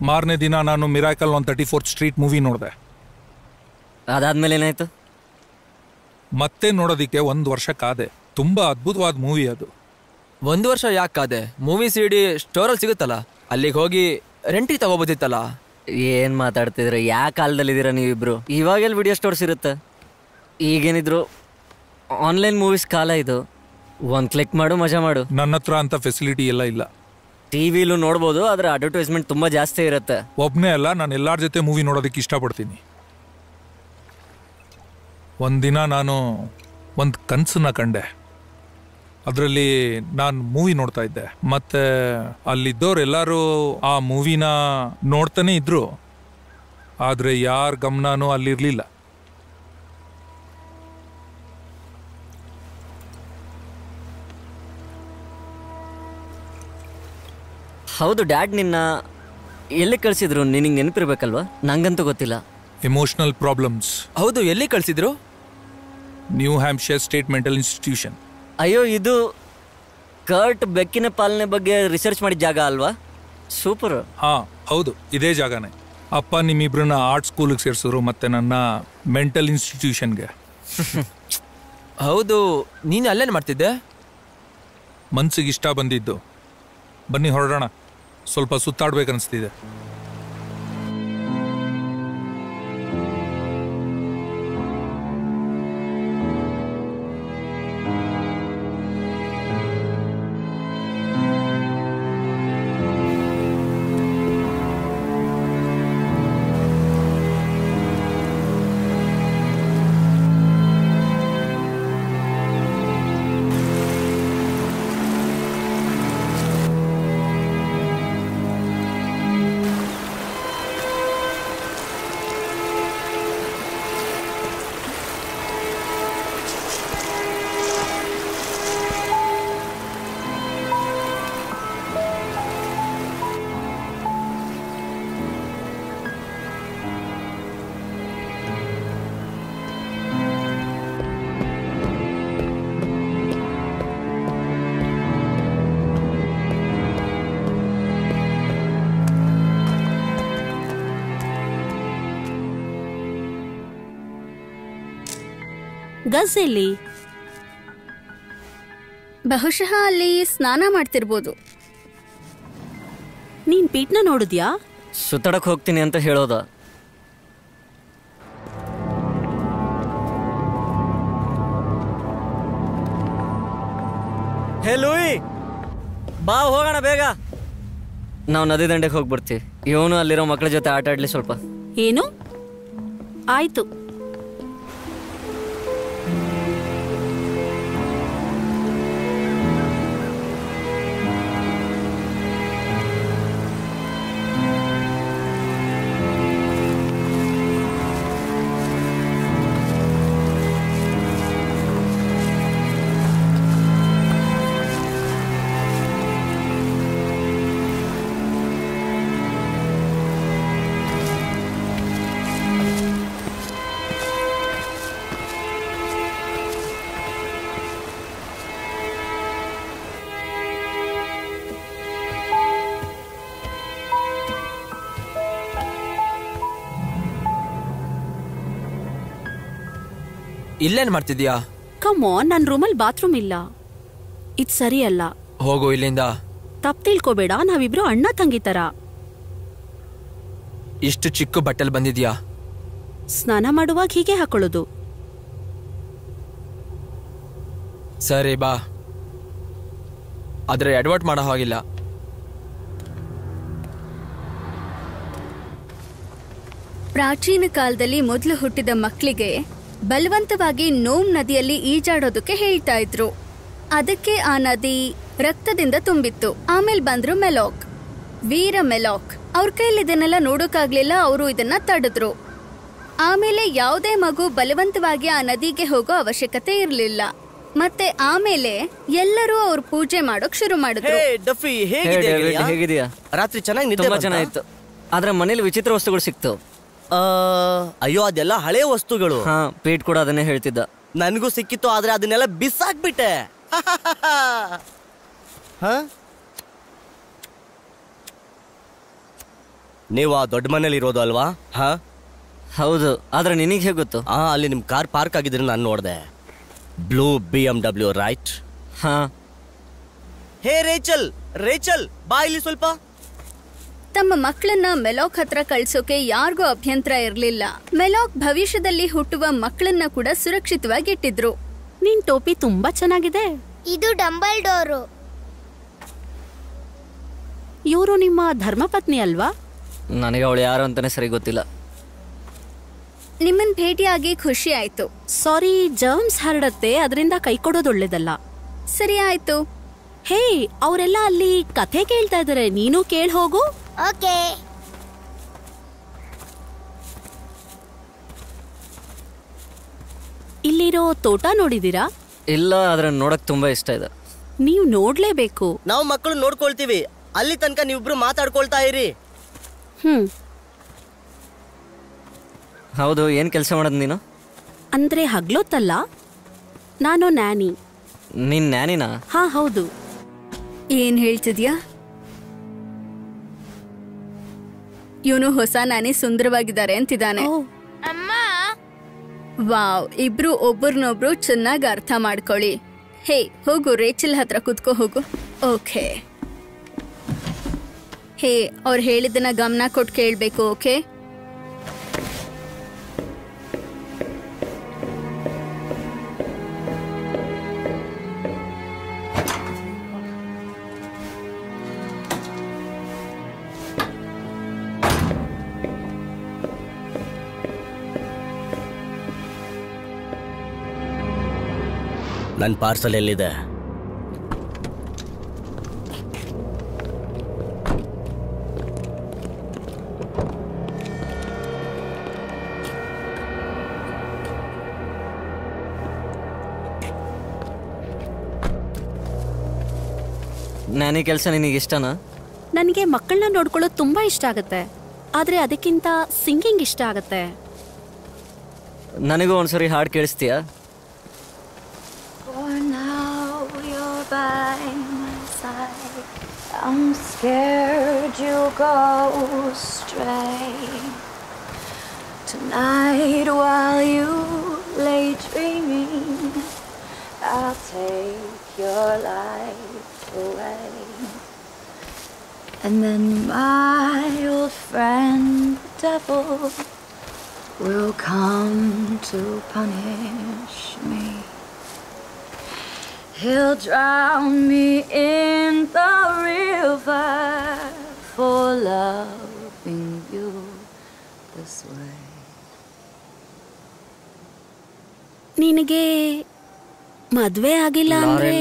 ಮಾರನೇ ದಿನ ನಾನು ಮಿರಾಕಲ್ 134th ಸ್ಟ್ರೀಟ್ ಮೂವಿ ನೋಡಿದೆ. ಅದಾದ್ಮೇಲೆ ಏನಾಯ್ತು? ಮತ್ತೆ ನೋಡೋದಿಕ್ಕೆ 1 ವರ್ಷ ಕಾದೆ. ತುಂಬಾ ಅದ್ಭುತವಾದ ಮೂವಿ ಅದು. 1 ವರ್ಷ ಯಾಕೆ ಕಾದೆ? ಮೂವಿ CD ಸ್ಟೋರಲ್ಲಿ ಸಿಗುತ್ತಲ್ಲ, ಅಲ್ಲಿಗೆ ಹೋಗಿ ರೆಂಟಿಗೆ ತಗೋಬೋದಿತ್ತಲ್ಲ. ಏನ್ ಮಾತಾಡ್ತಿದ್ರೆ? ಯಾ ಕಾಲದಲ್ಲಿದ್ದೀರಾ ನೀವಿಬ್ರು? ಇವಾಗೆಲ್ಲ ವಿಡಿಯೋ ಸ್ಟೋರ್ಸ್ ಇರುತ್ತೆ. ಈಗೇನಿದ್ರು ಆನ್ಲೈನ್ ಮೂವೀಸ್ ಕಾಲ ಇದು. ಒಂದು ಕ್ಲಿಕ್ ಮಾಡು, ಮಜಾ ಮಾಡು. ನನ್ನ ಹತ್ರ ಅಂತ ಫೆಸಿಲಿಟಿ ಎಲ್ಲ ಇಲ್ಲ. ಟಿವಿಲೂ ನೋಡ್ಬೋದು, ಆದ್ರೆ ಅಡ್ವರ್ಟೈಸ್ಮೆಂಟ್ ತುಂಬಾ ಜಾಸ್ತಿ ಇರುತ್ತೆ. ಒಬ್ಬನೇ ಅಲ್ಲ, ನಾನು ಎಲ್ಲಾರ ಜೊತೆ ಮೂವಿ ನೋಡೋದಕ್ಕೆ ಇಷ್ಟಪಡ್ತೀನಿ. ಒಂದಿನ ನಾನು ಒಂದು ಕನಸನ್ನ ಕಂಡೆ. ಅದರಲ್ಲಿ ನಾನು ಮೂವಿ ನೋಡ್ತಾ ಇದ್ದೆ. ಮತ್ತೆ ಅಲ್ಲಿದ್ದವ್ರೆಲ್ಲರೂ ಆ ಮೂವಿನ ನೋಡ್ತಾನೆ ಇದ್ರು, ಆದರೆ ಯಾರ ಗಮನನೂ ಅಲ್ಲಿರಲಿಲ್ಲ. ಹೌದು, ಡ್ಯಾಡ್ ನಿನ್ನ ಎಲ್ಲಿ ಕಳಿಸಿದ್ರು? ನಿನಗೆ ನೆನಪಿರ್ಬೇಕಲ್ವಾ? ನಂಗಂತೂ ಗೊತ್ತಿಲ್ಲ. Emotional problems. ಹೌದು, ಎಲ್ಲಿ ಕಳಿಸಿದ್ರು? New Hampshire state mental institution. ಅಯ್ಯೋ, ಇದು ಕರ್ಟ್ ಬೆಕ್ಕಿನ ಪಾಲನೆ ಬಗ್ಗೆ ರಿಸರ್ಚ್ ಮಾಡಿದ ಜಾಗ ಅಲ್ವಾ? ಸೂಪರ್. ಹೌದು, ಇದೇ ಜಾಗನೇ. ಅಪ್ಪ ನಿಮ್ಮಿಬ್ರನ್ನ ಆರ್ಟ್ ಸ್ಕೂಲಿಗೆ ಸೇರಿಸಿದ್ರು, ಮತ್ತೆ ನನ್ನ ಮೆಂಟಲ್ ಇನ್ಸ್ಟಿಟ್ಯೂಷನ್ಗೆ. ಹೌದು, ನೀನು ಅಲ್ಲೇನು ಮಾಡ್ತಿದ್ದೆ? ಮನ್ಸಿಗೆ ಇಷ್ಟ ಬಂದಿದ್ದು. ಬನ್ನಿ ಹೊರಡೋಣ, ಸ್ವಲ್ಪ ಸುತ್ತಾಡ್ಬೇಕನ್ನಿಸ್ತಿದೆ. ಗಜ್ ಎಲ್ಲಿ? ಬಹುಶಃ ಅಲ್ಲಿ ಸ್ನಾನ ಮಾಡ್ತಿರ್ಬೋದು. ನೀನ್ ಪೀಟ್ನ ನೋಡಿದ್ಯಾ? ಸುತ್ತಡಕ್ ಹೋಗ್ತೀನಿ ಅಂತ ಹೇಳೋದ. ಹೇ ಲೂಯಿ, ಬಾ ಹೋಗೋಣ ಬೇಗ. ನಾವು ನದಿ ದಂಡೆಗೆ ಹೋಗ್ಬಿಡ್ತೀವಿ. ಇವನು ಅಲ್ಲಿರೋ ಮಕ್ಕಳ ಜೊತೆ ಆಟ ಆಡ್ಲಿ ಸ್ವಲ್ಪ. ಏನು? ಆಯ್ತು. ಇಲ್ಲೇನ್ ಮಾಡ್ತಿದ್ಯಾ? ಕಮ್ ಆನ್, ನನ್ ರೂಮಲ್ಲಿ ಬಾತ್ರೂಮ್ ಇಲ್ಲ. ಇದ್ ಸರಿ ಅಲ್ಲ. ಹೋಗು ಇಲ್ಲಿಂದ. ತಪ್ಪು ತಿಳ್ಕೊಬೇಡ, ನಾವಿಬ್ರು ಅಣ್ಣ ತಂಗಿ ತರ. ಇಷ್ಟು ಚಿಕ್ಕ ಬಟ್ಟೆಲ್ ಬಂದಿದ್ಯಾ? ಸ್ನಾನ ಮಾಡುವಾಗ ಹೀಗೆ ಹಾಕೊಳ್ಳೋದು. ಸರಿ ಬಾ, ಆದ್ರೆ ಅಡ್ವರ್ಟ್ ಮಾಡೋ ಹಾಗಿಲ್ಲ. ಪ್ರಾಚೀನ ಕಾಲದಲ್ಲಿ ಮೊದಲು ಹುಟ್ಟಿದ ಮಕ್ಕಳಿಗೆ ಬಲವಂತವಾಗಿ ನೋಮ್ ನದಿಯಲ್ಲಿ ಈಜಾಡೋದಕ್ಕೆ ಹೇಳ್ತಾ ಇದ್ರು. ಅದಕ್ಕೆ ಆ ನದಿ ರಕ್ತದಿಂದ ತುಂಬಿತ್ತು. ಆಮೇಲೆ ಬಂದ್ರು ಮೆಲಾಕ್, ವೀರ ಮೆಲಾಕ್. ಅವ್ರ ಕೈಲಿ ಇದನ್ನೆಲ್ಲ ನೋಡೋಕಾಗ್ಲಿಲ್ಲ. ಅವರು ಇದನ್ನ ತಡೆದ್ರು. ಆಮೇಲೆ ಯಾವುದೇ ಮಗು ಬಲವಂತವಾಗಿ ಆ ನದಿಗೆ ಹೋಗೋ ಅವಶ್ಯಕತೆ ಇರ್ಲಿಲ್ಲ. ಮತ್ತೆ ಆಮೇಲೆ ಎಲ್ಲರೂ ಅವ್ರ ಪೂಜೆ ಮಾಡೋಕ್ ಶುರು ಮಾಡಿದ್ರು. ಹೇಗಿದೆಯಾ? ರಾತ್ರಿ ಚೆನ್ನಾಗಿ ನಿದ್ದೆ ತುಂಬಾ ಚೆನ್ನಾಗಿತ್ತು. ಆದ್ರೆ ಮನೇಲಿ ವಿಚಿತ್ರ ವಸ್ತುಗಳು ಸಿಕ್ತು. ಅಯ್ಯೋ, ಅದೆಲ್ಲ ಹಳೆ ವಸ್ತುಗಳು. ಹಾ, ಪೀಟ್ ಕೂಡ ಅದನ್ನೇ ಹೇಳ್ತಿದ್ದ. ನನಗೂ ಸಿಕ್ಕಿತ್ತು, ಆದ್ರೆ ಅದನ್ನೆಲ್ಲ ಬಿಸಾಕ್ಬಿಟ್ಟೆ. ನೀವು ಆ ದೊಡ್ಡ ಮನೇಲಿ ಇರೋದು ಅಲ್ವಾ? ಹಾ ಹೌದು. ಆದ್ರೆ ನಿನಗೆ ಹೇಗೆ ಗೊತ್ತು? ಅಲ್ಲಿ ನಿಮ್ ಕಾರ್ ಪಾರ್ಕ್ ಆಗಿದ್ರೆ ನಾನು ನೋಡ್ದೆ. Blue BMW, right? ಹಾ. ಹೇ ರೇಚಲ್, ರೇಚಲ್ ಬಾ ಇಲ್ಲಿ ಸ್ವಲ್ಪ. ತಮ್ಮ ಮಕ್ಕಳನ್ನ ಮೆಲಾಕ್ ಹತ್ರ ಕಳ್ಸೋಕೆ ಯಾರಿಗೂ ಅಭ್ಯಂತರ ಇರ್ಲಿಲ್ಲ. ಮೆಲಾಕ್ ಭವಿಷ್ಯದಲ್ಲಿ ಹುಟ್ಟುವ ಮಕ್ಕಳನ್ನ ಕೂಡ ಸುರಕ್ಷಿತವಾಗಿ ಇಟ್ಟಿದ್ರು. ನಿನ್ ಟೋಪಿ ತುಂಬಾ ಚೆನ್ನಾಗಿದೆ. ಇದು ಡಂಬಲ್ ಡೋರು. ಇವರು ನಿಮ್ಮ ಧರ್ಮಪತ್ನಿ ಅಲ್ವಾ? ನನಗೆ ಅವಳು ಯಾರು ಅಂತಾನೆ ಸರಿ ಗೊತ್ತಿಲ್ಲ. ನಿಮ್ಮನ್ ಭೇಟಿಯಾಗಿ ಖುಷಿ ಆಯ್ತು. ಸಾರಿ, ಜರ್ಮ್ಸ್ ಹರಡತ್ತೆ, ಅದರಿಂದ ಕೈ ಕೊಡೋದು ಒಳ್ಳೇದಲ್ಲ. ಸರಿ ಆಯ್ತು. ಹೇ, ಅವರೆಲ್ಲ ಅಲ್ಲಿ ಕಥೆ ಕೇಳ್ತಾ ಇದಾರೆ, ನೀನು ಕೇಳ್ ಹೋಗು. ಓಕೆ. ಇಲ್ಲಿರೋ ತೋಟ ನೋಡಿದೀರಾ? ಇಲ್ಲ, ಆದ್ರೆ ನೋಡಕ್ ತುಂಬಾ ಇಷ್ಟ ಇದೆ. ನೀವು ನೋಡ್ಲೇಬೇಕು. ನಾವು ಮಕ್ಕಳು ನೋಡ್ಕೊಳ್ತೀವಿ. ಅಲ್ಲಿ ತನಕ ನೀವಿಬ್ರು ಮಾತಾಡ್ಕೊಳ್ತಾ ಇರಿ. ಹೌದು, ಏನ್ ಕೆಲಸ ಮಾಡೋದು ನೀನು? ಅಂದ್ರೆ ಹಗ್ಲೊತ್ತಲ್ಲ, ನಾನು ನ್ಯಾನಿ. ನೀನ್ ನ್ಯಾನಿನಾ? ಹಾ ಹೌದು. ಏನ್ ಹೇಳ್ತಿದ್ಯಾ? ಇವನು ಹೊಸ ನ್ಯಾನಿ ಸುಂದರವಾಗಿದ್ದಾರೆ ಅಂತಿದ್ದಾನೆ. ಅಮ್ಮ, ವಾವ್, ಇಬ್ರು ಒಬ್ಬರನ್ನೊಬ್ರು ಚೆನ್ನಾಗಿ ಅರ್ಥ ಮಾಡ್ಕೊಳ್ಳಿ. ಹೇ, ಹೋಗು, ರೇಚಲ್ ಹತ್ರ ಕುತ್ಕೋ ಹೋಗು. ಓಕೆ. ಹೇ, ಅವ್ರು ಹೇಳಿದ್ದನ್ನ ಗಮನ ಕೊಟ್ಟು ಕೇಳ್ಬೇಕು. ಓಕೆ? ನನ್ನ ಪಾರ್ಸಲ್ ಎಲ್ಲಿದೆ? ನ್ಯಾನಿ ಕೆಲಸ ನಿನಗೆ ಇಷ್ಟನಾ? ನನಗೆ ಮಕ್ಕಳನ್ನ ನೋಡ್ಕೊಳ್ಳೋದು ತುಂಬಾ ಇಷ್ಟ ಆಗುತ್ತೆ, ಆದ್ರೆ ಅದಕ್ಕಿಂತ ಸಿಂಗಿಂಗ್ ಇಷ್ಟ ಆಗುತ್ತೆ. ನನಗೂ ಒಂದ್ಸರಿ ಹಾಡು ಕೇಳಿಸ್ತೀಯಾ? I'm scared you'll go astray. Tonight while you lay dreaming, I'll take your life away. And then my old friend, the devil, will come to punish me. He'll drown me in the river for loving you this way. ನಿನಗೆ ಮದ್ವೆ ಆಗಿಲ್ಲ ಅಂದ್ರೆ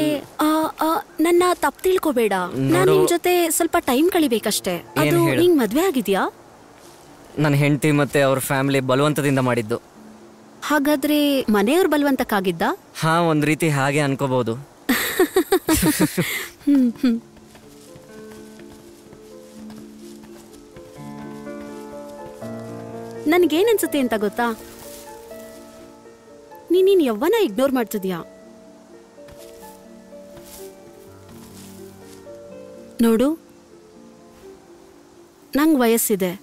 ನನ್ನ ತಪ್ಪು ತಿಳ್ಕೊಬೇಡ. ನಾನು ನಿಮ್ ಜೊತೆ ಸ್ವಲ್ಪ ಟೈಮ್ ಕಳಿಬೇಕಷ್ಟೇ. ಅದು ನಿಂಗ್ ಮದ್ವೆ ಆಗಿದ್ಯಾ? ನನ್ನ ಹೆಂಡತಿ ಮತ್ತೆ ಅವ್ರ ಫ್ಯಾಮಿಲಿ ಬಲವಂತದಿಂದ ಮಾಡಿದ್ದು. ಹಾಗಾದ್ರೆ ಮನೆಯವ್ರ ಬಲವಂತಕ್ಕಾಗಿದ್ದ? ಹಾ, ಒಂದ್ ರೀತಿ ಹಾಗೆ ಅನ್ಕೋಬಹುದು. ನನ್ಗೇನನ್ಸುತ್ತೆ ಅಂತ ಗೊತ್ತಾ, ನೀನ್ ಯವ್ವನ ಇಗ್ನೋರ್ ಮಾಡ್ತಿದ್ಯಾ. ನೋಡು, ನಂಗ್ ವಯಸ್ಸಿದೆ.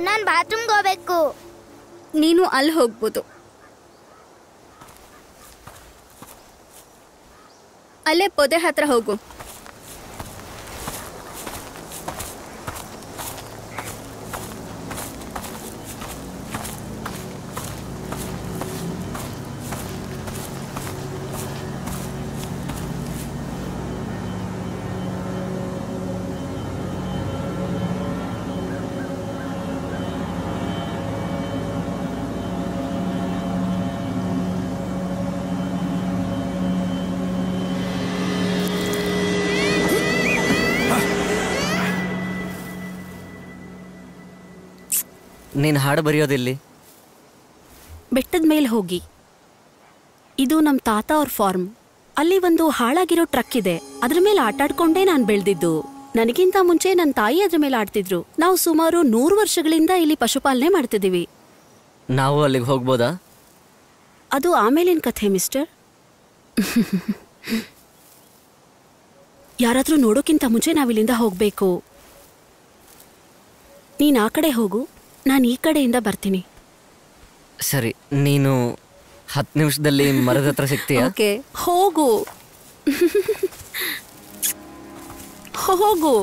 ನಾನ್ ಬಾತ್ರೂಮ್ಗೆ ಹೋಗ್ಬೇಕು. ನೀನು ಅಲ್ಲಿ ಹೋಗ್ಬೋದು. ಅಲ್ಲೇ ಪೊದೆ ಹತ್ರ ಹೋಗು. ನೀನು ಹಾಡು ಬರೆಯೋದಿಲ್ಲಿ? ಬೆಟ್ಟದ ಮೇಲೆ ಹೋಗಿ. ಇದು ನಮ್ಮ ತಾತ ಅವ್ರ ಫಾರ್ಮ್. ಅಲ್ಲಿ ಒಂದು ಹಾಳಾಗಿರೋ ಟ್ರಕ್ ಇದೆ. ಅದ್ರ ಮೇಲೆ ಆಟಾಡ್ಕೊಂಡೇ ನಾನು ಬೆಳೆದಿದ್ದು. ನನಗಿಂತ ಮುಂಚೆ ನನ್ನ ತಾಯಿ ಅದ್ರ ಮೇಲೆ ಆಡ್ತಿದ್ರು. ನಾವು ಸುಮಾರು 100 ವರ್ಷಗಳಿಂದ ಇಲ್ಲಿ ಪಶುಪಾಲನೆ ಮಾಡ್ತಿದ್ದೀವಿ. ನಾವು ಅಲ್ಲಿಗೆ ಹೋಗ್ಬೋದಾ? ಅದು ಆಮೇಲಿನ ಕಥೆ ಮಿಸ್ಟರ್. ಯಾರಾದ್ರೂ ನೋಡೋಕ್ಕಿಂತ ಮುಂಚೆ ನಾವಿಲ್ಲಿಂದ ಹೋಗ್ಬೇಕು. ನೀನ್ ಆ ಕಡೆ ಹೋಗು, ನಾನು ಈ ಕಡೆಯಿಂದ ಬರ್ತೀನಿ. ಸರಿ, ನೀನು 10 ನಿಮಿಷದಲ್ಲಿ ಮರದ ಹತ್ರ ಸಿಗ್ತೀಯಾ? ಓಕೆ, ಹೋಗು ಹೋಗು.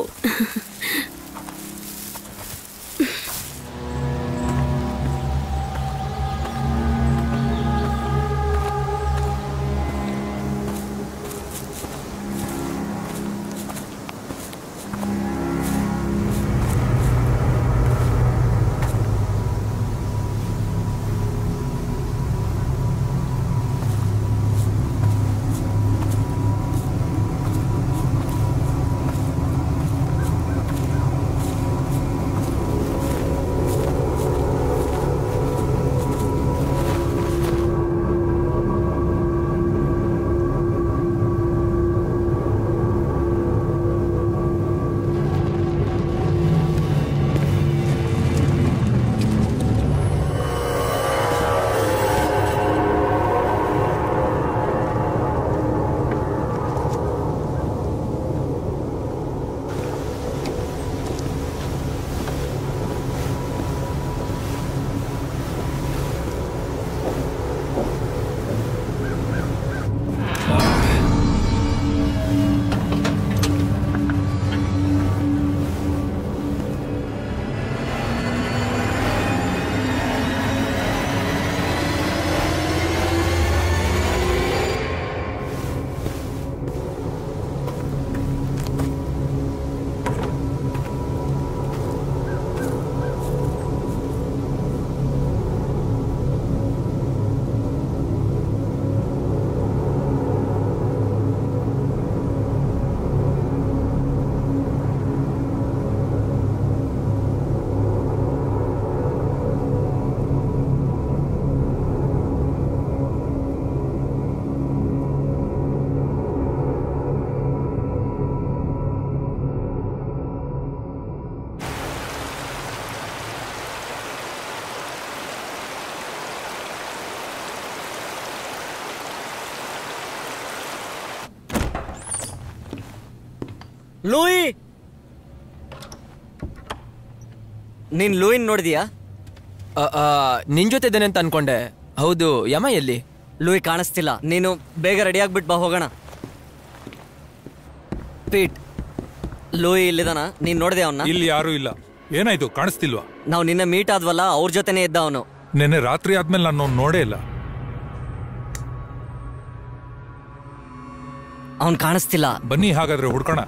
ಲೂಯಿ, ನೀನ್ ಲೂಯಿನ್ ನೋಡಿದ್ಯಾ? ನಿನ್ ಜೊತೆ ಇದ್ದೇನೆ ಅಂತ ಅನ್ಕೊಂಡೆ. ಹೌದು, ಯಮ ಎಲ್ಲಿ? ಲೂಯಿ ಕಾಣಿಸ್ತಿಲ್ಲ. ನೀನು ಬೇಗ ರೆಡಿ ಆಗ್ಬಿಟ್ಟು ಬಾ, ಹೋಗೋಣ. ಪೀಟ್, ಲೂಯಿ ಇಲ್ಲಿದಾನ? ನೀನ್ ನೋಡಿದೆ ಅವನ್ನ? ಇಲ್ಲಿ ಯಾರು ಇಲ್ಲ. ಏನಾಯ್ತು, ಕಾಣಿಸ್ತಿಲ್ವಾ? ನಾವು ನಿನ್ನೆ ಮೀಟ್ ಆದ್ವಲ್ಲ, ಅವ್ರ ಜೊತೆನೇ ಇದ್ದ ಅವನು. ನೆನ್ನೆ ರಾತ್ರಿ ಆದ್ಮೇಲೆ ನಾನು ನೋಡೇ ಇಲ್ಲ. ಅವನ್ ಕಾಣಿಸ್ತಿಲ್ಲ. ಬನ್ನಿ ಹಾಗಾದ್ರೆ ಹುಡ್ಕೋಣ.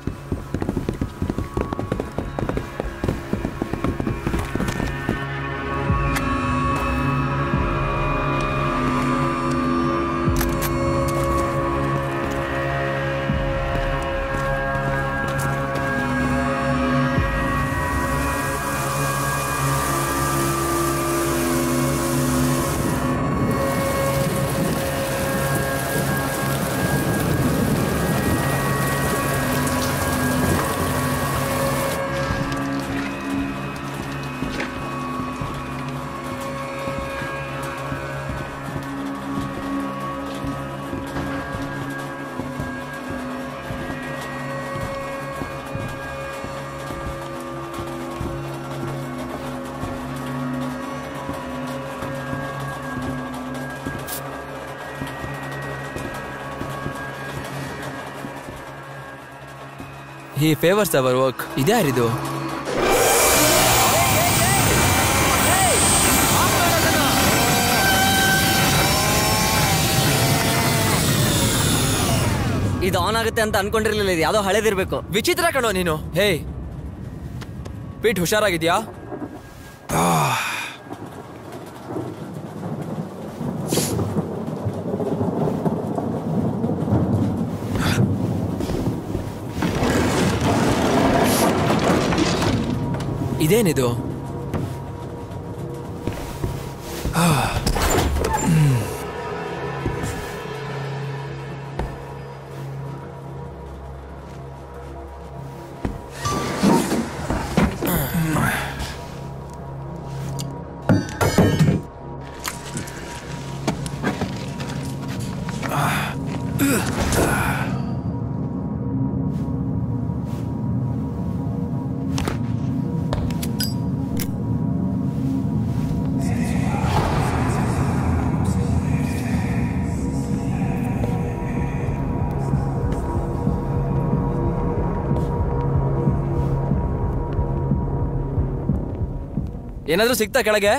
He favors our work. ಇದೆ ಯಾರಿದು? ಇದು ಆನ್ ಆಗುತ್ತೆ ಅಂತ ಅನ್ಕೊಂಡಿರ್ಲಿಲ್ಲ. ಇದು ಯಾವ್ದೋ ಹಳೇದಿರ್ಬೇಕು. ವಿಚಿತ್ರ ಕಣೋ ನೀನು. ಹೇ ಪೀಟ್, ಹುಷಾರಾಗಿದ್ಯಾ? ಇದೇನಿದು? ಏನಾದ್ರೂ ಸಿಗ್ತಾ ಕೆಳಗೆ?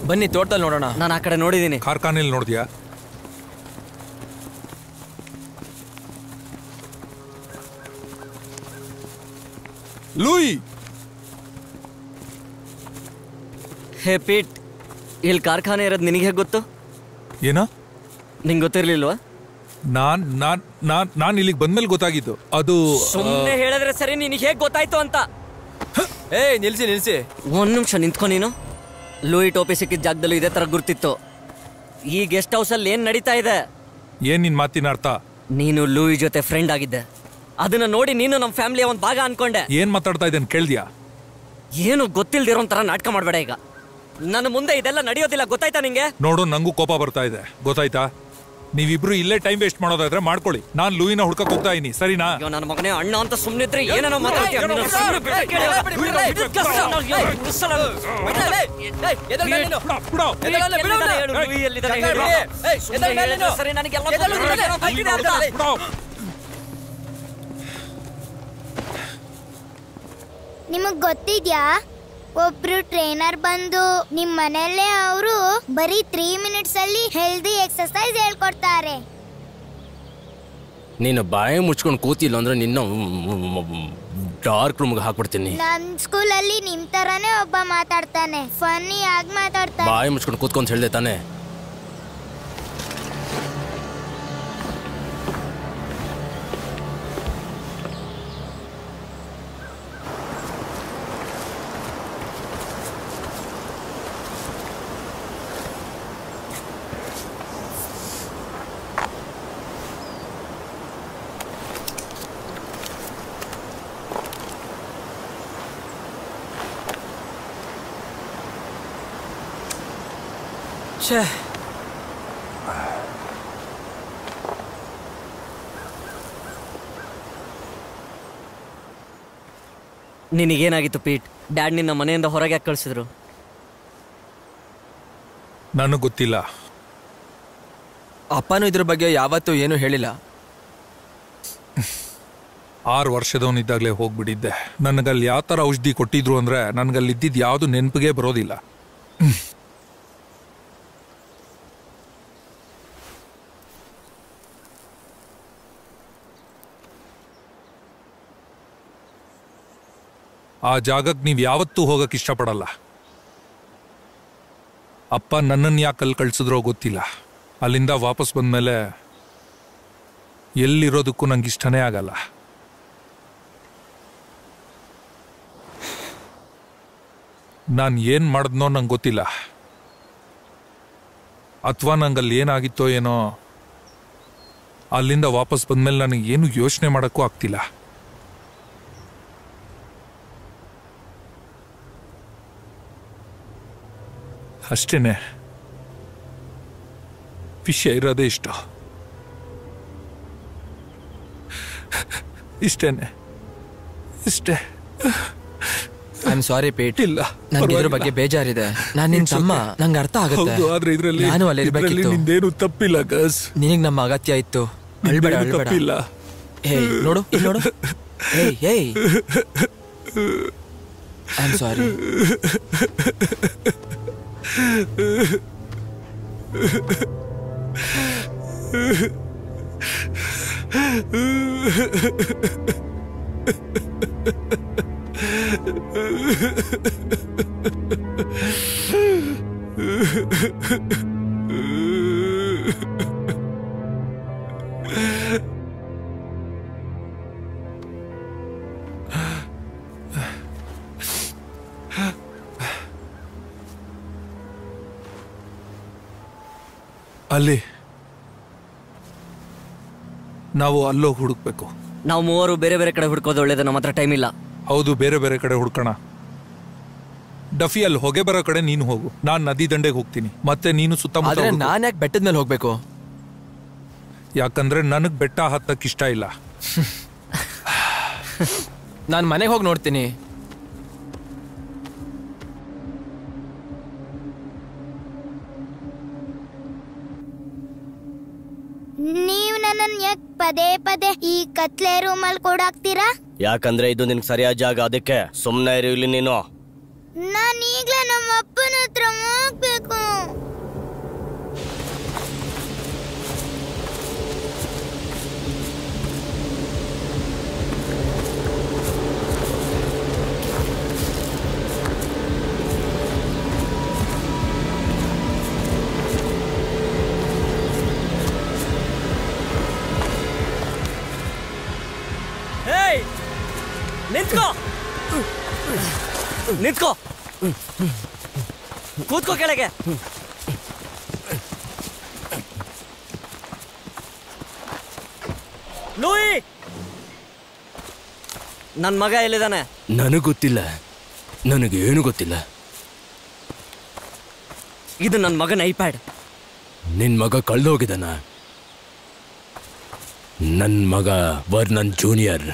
ಬನ್ನಿ ತೋಟದಲ್ಲಿ ನೋಡೋಣ. ನಾನು ಆ ಕಡೆ ನೋಡಿದ್ದೀನಿ. ಕಾರ್ಖಾನೆಯಲ್ಲಿ ನೋಡಿದ್ಯಾ? ಲೂಯಿ, ಹೇ ಪೀಟ್, ಇಲ್ಲಿ ಕಾರ್ಖಾನೆ ಇರೋದು ನಿನಗೆ ಹೇಗೆ ಗೊತ್ತು? ಏನ? ನಿಂಗೆ ಗೊತ್ತಿರ್ಲಿಲ್ವಾ? ನಾನ್ ಇಲ್ಲಿಗೆ ಬಂದ್ಮೇಲೆ ಗೊತ್ತಾಗಿದ್ದು. ಅದು ಸುಮ್ಮನೆ ಹೇಳಿದ್ರೆ ಸರಿ. ನಿನಗೆ ಹೇಗೆ ಗೊತ್ತಾಯ್ತು ಅಂತ? ಏ ನಿಲ್ಸಿ. ಒಂದ್ ನಿಮಿಷ ನಿಂತ್ಕೊ. ನೀನು ಲೂಯಿ ಟೋಪಿ ಸಿಕ್ಕಿದ ಜಾಗದಲ್ಲೂ ಇದೇ ತರ ಗುರ್ತಿತ್ತು. ಈ ಗೆಸ್ಟ್ ಹೌಸ್ ಅಲ್ಲಿ ಏನ್ ನಡೀತಾ ಇದೆ? ಏನ್ ನಿನ್ ಮಾತಿನ ಅರ್ಥ? ನೀನು ಲೂಯಿ ಜೊತೆ ಫ್ರೆಂಡ್ ಆಗಿದ್ದೆ, ಅದನ್ನ ನೋಡಿ ನೀನು ನಮ್ಮ ಫ್ಯಾಮಿಲಿಯ ಒಂದ್ ಭಾಗ ಅನ್ಕೊಂಡೆ. ಏನ್ ಮಾತಾಡ್ತಾ ಇದ್ದೇನೆ ಕೇಳ್ದ್ಯಾ? ಏನು ಗೊತ್ತಿಲ್ದಿರೋ ತರ ನಾಟಕ ಮಾಡ್ಬೇಡ. ಈಗ ನನ್ನ ಮುಂದೆ ಇದೆಲ್ಲ ನಡೆಯೋದಿಲ್ಲ, ಗೊತ್ತಾಯ್ತಾ ನಿಂಗೆ? ನೋಡು, ನಂಗೂ ಕೋಪ ಬರ್ತಾ ಇದೆ, ಗೊತ್ತಾಯ್ತಾ? ನೀವಿಬ್ರು ಇಲ್ಲೇ ಟೈಮ್ ವೇಸ್ಟ್ ಮಾಡೋದಾದ್ರೆ ಮಾಡ್ಕೊಳ್ಳಿ. ನಾನ್ ಲೂಯಿನ ಹುಡ್ಕಕ್ ಹೋಗ್ತಾ ಇದೀನಿ, ಸರಿನಾ? ನನ್ನ ಮಗನೇ ಅಣ್ಣ ಅಂತ ಸುಮ್ಮನಿದ್ರೆ ಏನೇನೋ ಮಾತಾಡ್ತೀಯ. ನಿಮಗ್ ಗೊತ್ತಿದ್ಯಾ, ಒಬ್ರು ಟ್ರೈನರ್ ಬಂದು ನಿಮ್ ಮನೆಯಲ್ಲೇ ಅವರು ಬರೀ 3 ಮಿನಿಟ್ಸ್ ಅಲ್ಲಿ ಹೆಲ್ದಿ ಎಕ್ಸರ್ಸೈಸ್ ಹೇಳ್ಕೊಡ್ತಾರೆ. ನೀನು ಬಾಯಿ ಮುಚ್ಕೊಂಡು ಕೂತಿಲ್ಲ ಅಂದ್ರೆ ನಿನ್ನ ಡಾರ್ಕ್ ರೂಮ್ಗೆ ಹಾಕ್ಬಿಡ್ತೀನಿ. ನಮ್ ಸ್ಕೂಲಲ್ಲಿ ನಿಮ್ ತರಾನೇ ಒಬ್ಬ ಮಾತಾಡ್ತಾನೆ, ಫನ್ನಿ ಆಗಿ ಮಾತಾಡ್ತಾನೆ. ಬಾಯಿ ಮುಚ್ಕೊಂಡು ಕೂತ್ಕೊಂತ ಹೇಳ್ದೆ ತಾನೆ? ನಿನಗೇನಾಗಿತ್ತು ಪೀಟ್? ಡ್ಯಾಡ್ ನಿನ್ನ ಮನೆಯಿಂದ ಹೊರಗೆ ಕಳಿಸಿದ್ರು? ನನಗೆ ಗೊತ್ತಿಲ್ಲ. ಅಪ್ಪನೂ ಇದ್ರ ಬಗ್ಗೆ ಯಾವತ್ತೂ ಏನು ಹೇಳಿಲ್ಲ. 6 ವರ್ಷದವನಿದ್ದಾಗಲೇ ಹೋಗ್ಬಿಟ್ಟಿದ್ದೆ. ನನಗಲ್ಲಿ ಯಾವ ಥರ ಔಷಧಿ ಕೊಟ್ಟಿದ್ರು ಅಂದ್ರೆ ನನಗಲ್ಲಿ ಇದ್ದಿದ್ದು ಯಾವುದು ನೆನಪಿಗೆ ಬರೋದಿಲ್ಲ. ಆ ಜಾಗಕ್ಕೆ ನೀವು ಯಾವತ್ತೂ ಹೋಗಕ್ಕೆ ಇಷ್ಟಪಡಲ್ಲ. ಅಪ್ಪ ನನ್ನನ್ನು ಯಾಕೆ ಅಲ್ಲಿ ಕಳ್ಸಿದ್ರೋ ಗೊತ್ತಿಲ್ಲ. ಅಲ್ಲಿಂದ ವಾಪಸ್ ಬಂದಮೇಲೆ ಎಲ್ಲಿರೋದಕ್ಕೂ ನಂಗೆ ಇಷ್ಟನೇ ಆಗಲ್ಲ. ನಾನು ಏನು ಮಾಡಿದ್ನೋ ನಂಗೆ ಗೊತ್ತಿಲ್ಲ, ಅಥವಾ ನಂಗಲ್ಲಿ ಏನಾಗಿತ್ತೋ ಏನೋ. ಅಲ್ಲಿಂದ ವಾಪಸ್ ಬಂದಮೇಲೆ ನನಗೆ ಏನು ಯೋಚನೆ ಮಾಡೋಕ್ಕೂ ಆಗ್ತಿಲ್ಲ. ಅಷ್ಟೇನೆ, ವಿಷಯ ಇರೋದೇ ಇಷ್ಟ. ಇಷ್ಟೇನೆ, ಇಷ್ಟೇ. I am sorry Pete. ಇಲ್ಲ, ನನಗೆ ಇದ್ರ ಬಗ್ಗೆ ಬೇಜಾರಿದೆ. ನಾನು ನಿನ್ ತಮ್ಮ, ನಂಗೆ ಅರ್ಥ ಆಗುತ್ತೆ. ಆದ್ರೆ ಇದರಲ್ಲಿ ನಾನು ಅಲ್ಲಿ ಇರ್ಬೇಕಿತ್ತು. ನಿಂದೇನು ತಪ್ಪಿಲ್ಲ ಗಸ್. ನಿನಗೆ ನಮ್ಮ ಅಗತ್ಯ ಇತ್ತು. ಅಳ್ಬೇಡ, ಅಳ್ಬೇಡ. ಹೇಯ್ ನೋಡು, ಇಲ್ಲಿ ನೋಡು. ಹೇಯ್ ಹೇಯ್, ಐ ಆಮ್ ಸಾರಿ. ಅಲ್ಲಿ ನಾವು ಅಲ್ಲೋಗಿ ಹುಡುಕ್ಬೇಕು. ನಾವು ಮೂವರು ಬೇರೆ ಬೇರೆ ಕಡೆ ಹುಡ್ಕೋದು ಒಳ್ಳೇದು, ನಮ್ಮ ಹತ್ರ ಟೈಮ್ ಇಲ್ಲ. ಹೌದು, ಬೇರೆ ಬೇರೆ ಕಡೆ ಹುಡ್ಕೋಣ. ಡಫಿ ಅಲ್ಲಿ ಹೊಗೆ ಬರೋ ಕಡೆ ನೀನು ಹೋಗು, ನಾನು ನದಿ ದಂಡೆಗೆ ಹೋಗ್ತೀನಿ. ಮತ್ತೆ ನೀನು ಸುತ್ತಮುತ್ತ. ನಾನು ಯಾಕೆ ಬೆಟ್ಟದ ಮೇಲೆ ಹೋಗ್ಬೇಕು? ಯಾಕಂದ್ರೆ ನನಗ್ ಬೆಟ್ಟ ಹತ್ತಕ್ಕೆ ಇಷ್ಟ ಇಲ್ಲ. ನಾನು ಮನೆಗೆ ಹೋಗಿ ನೋಡ್ತೀನಿ. ನೀವು ನನ್ನನ್ನು ಯಾಕೆ ಪದೇ ಪದೇ ಈ ಕತ್ಲೆ ರೂಮಲ್ಲಿ ಕೂಡಾಕ್ತೀರಾ? ಯಾಕಂದ್ರೆ ಇದು ನಿನ್ಗೆ ಸರಿಯಾದ ಜಾಗ, ಅದಕ್ಕೆ ಸುಮ್ಮನೆ ಇರು ಇಲ್ಲಿ ನೀನು. ನಾನು ಈಗಲೇ ನಮ್ಮ ಅಪ್ಪನ ಹತ್ರ ಹೋಗ್ಬೇಕು. ನಿಂತ್ಕೋ, ನಿಂತ್ಕೋ. ಕೂತ್ಕೋ ಕೆಳಗೆ. ಲೂಯಿ, ನನ್ ಮಗ ಎಲ್ಲಿದ್ದಾನೆ? ನನಗ್ ಗೊತ್ತಿಲ್ಲ, ನನಗೇನು ಗೊತ್ತಿಲ್ಲ. ಇದು ನನ್ನ ಮಗನ ಐಪ್ಯಾಡ್. ನಿನ್ ಮಗ ಕಳ್ದೋಗಿದ್ದಾನ? ನನ್ ಮಗ ವರ್ನನ್ ಜೂನಿಯರ್,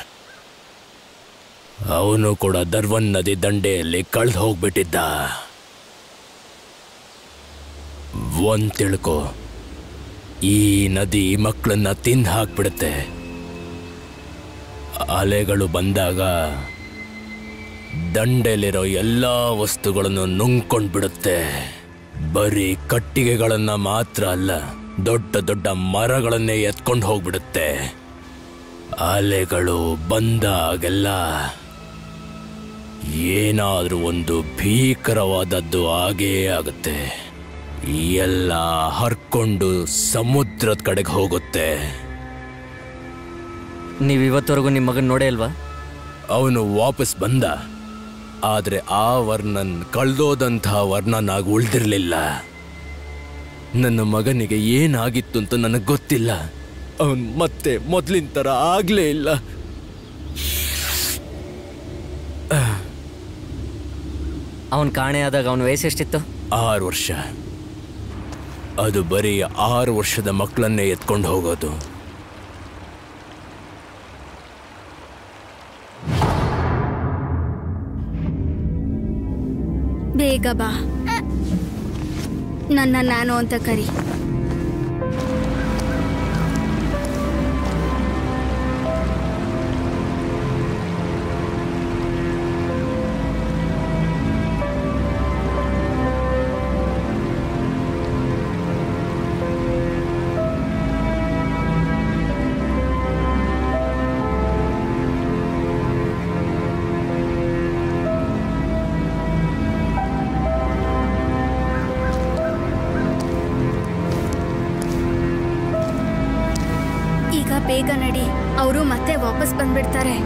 ಅವನು ಕೂಡ ದರ್ವನ್ ನದಿ ದಂಡೆಯಲ್ಲಿ ಕಳ್ದು ಹೋಗ್ಬಿಟ್ಟಿದ್ದ. ಒಂದ್ ತಿಳ್ಕೊ, ಈ ನದಿ ಮಕ್ಕಳನ್ನ ತಿಂದು ಹಾಕ್ಬಿಡುತ್ತೆ. ಅಲೆಗಳು ಬಂದಾಗ ದಂಡೆಲಿರೋ ಎಲ್ಲಾ ವಸ್ತುಗಳನ್ನು ನುಂಗ್ಕೊಂಡ್ಬಿಡುತ್ತೆ. ಬರೀ ಕಟ್ಟಿಗೆಗಳನ್ನ ಮಾತ್ರ ಅಲ್ಲ, ದೊಡ್ಡ ದೊಡ್ಡ ಮರಗಳನ್ನೇ ಎತ್ಕೊಂಡು ಹೋಗ್ಬಿಡುತ್ತೆ. ಅಲೆಗಳು ಬಂದಾಗೆಲ್ಲ ಏನಾದ್ರೂ ಒಂದು ಭೀಕರವಾದದ್ದು ಆಗೇ ಆಗುತ್ತೆ. ಎಲ್ಲ ಹರ್ಕೊಂಡು ಸಮುದ್ರದ ಕಡೆಗೆ ಹೋಗುತ್ತೆ. ನೀವಿವತ್ತವರೆಗೂ ನಿಮ್ಮ ಮಗನ್ ನೋಡೇ ಅಲ್ವಾ? ಅವನು ವಾಪಸ್ ಬಂದ, ಆದ್ರೆ ಆ ವರ್ಣನ್ ಕಳ್ದೋದಂಥ ವರ್ಣನ್ ಆಗಿ ಉಳ್ದಿರ್ಲಿಲ್ಲ. ನನ್ನ ಮಗನಿಗೆ ಏನಾಗಿತ್ತು ಅಂತ ನನಗೆ ಗೊತ್ತಿಲ್ಲ. ಅವನ್ ಮತ್ತೆ ಮೊದ್ಲಿನ ತರ ಆಗ್ಲೇ ಇಲ್ಲ. ಅವನ್ ಕಾಣೆ ಆದಾಗ ಅವನ ವಯಸ್ಸೆಷ್ಟಿತ್ತು? 6 ವರ್ಷ. ಅದು ಬರೀ 6 ವರ್ಷದ ಮಕ್ಕಳನ್ನೇ ಎತ್ಕೊಂಡು ಹೋಗೋದು. ಬೇಗ ಬಾ, ನನ್ನ ನಾನು ಅಂತ ಕರಿ. ಬೇಗ ನಡಿ, ಅವರು ಮತ್ತೆ ವಾಪಸ್ ಬಂದ್ಬಿಡ್ತಾರೆ.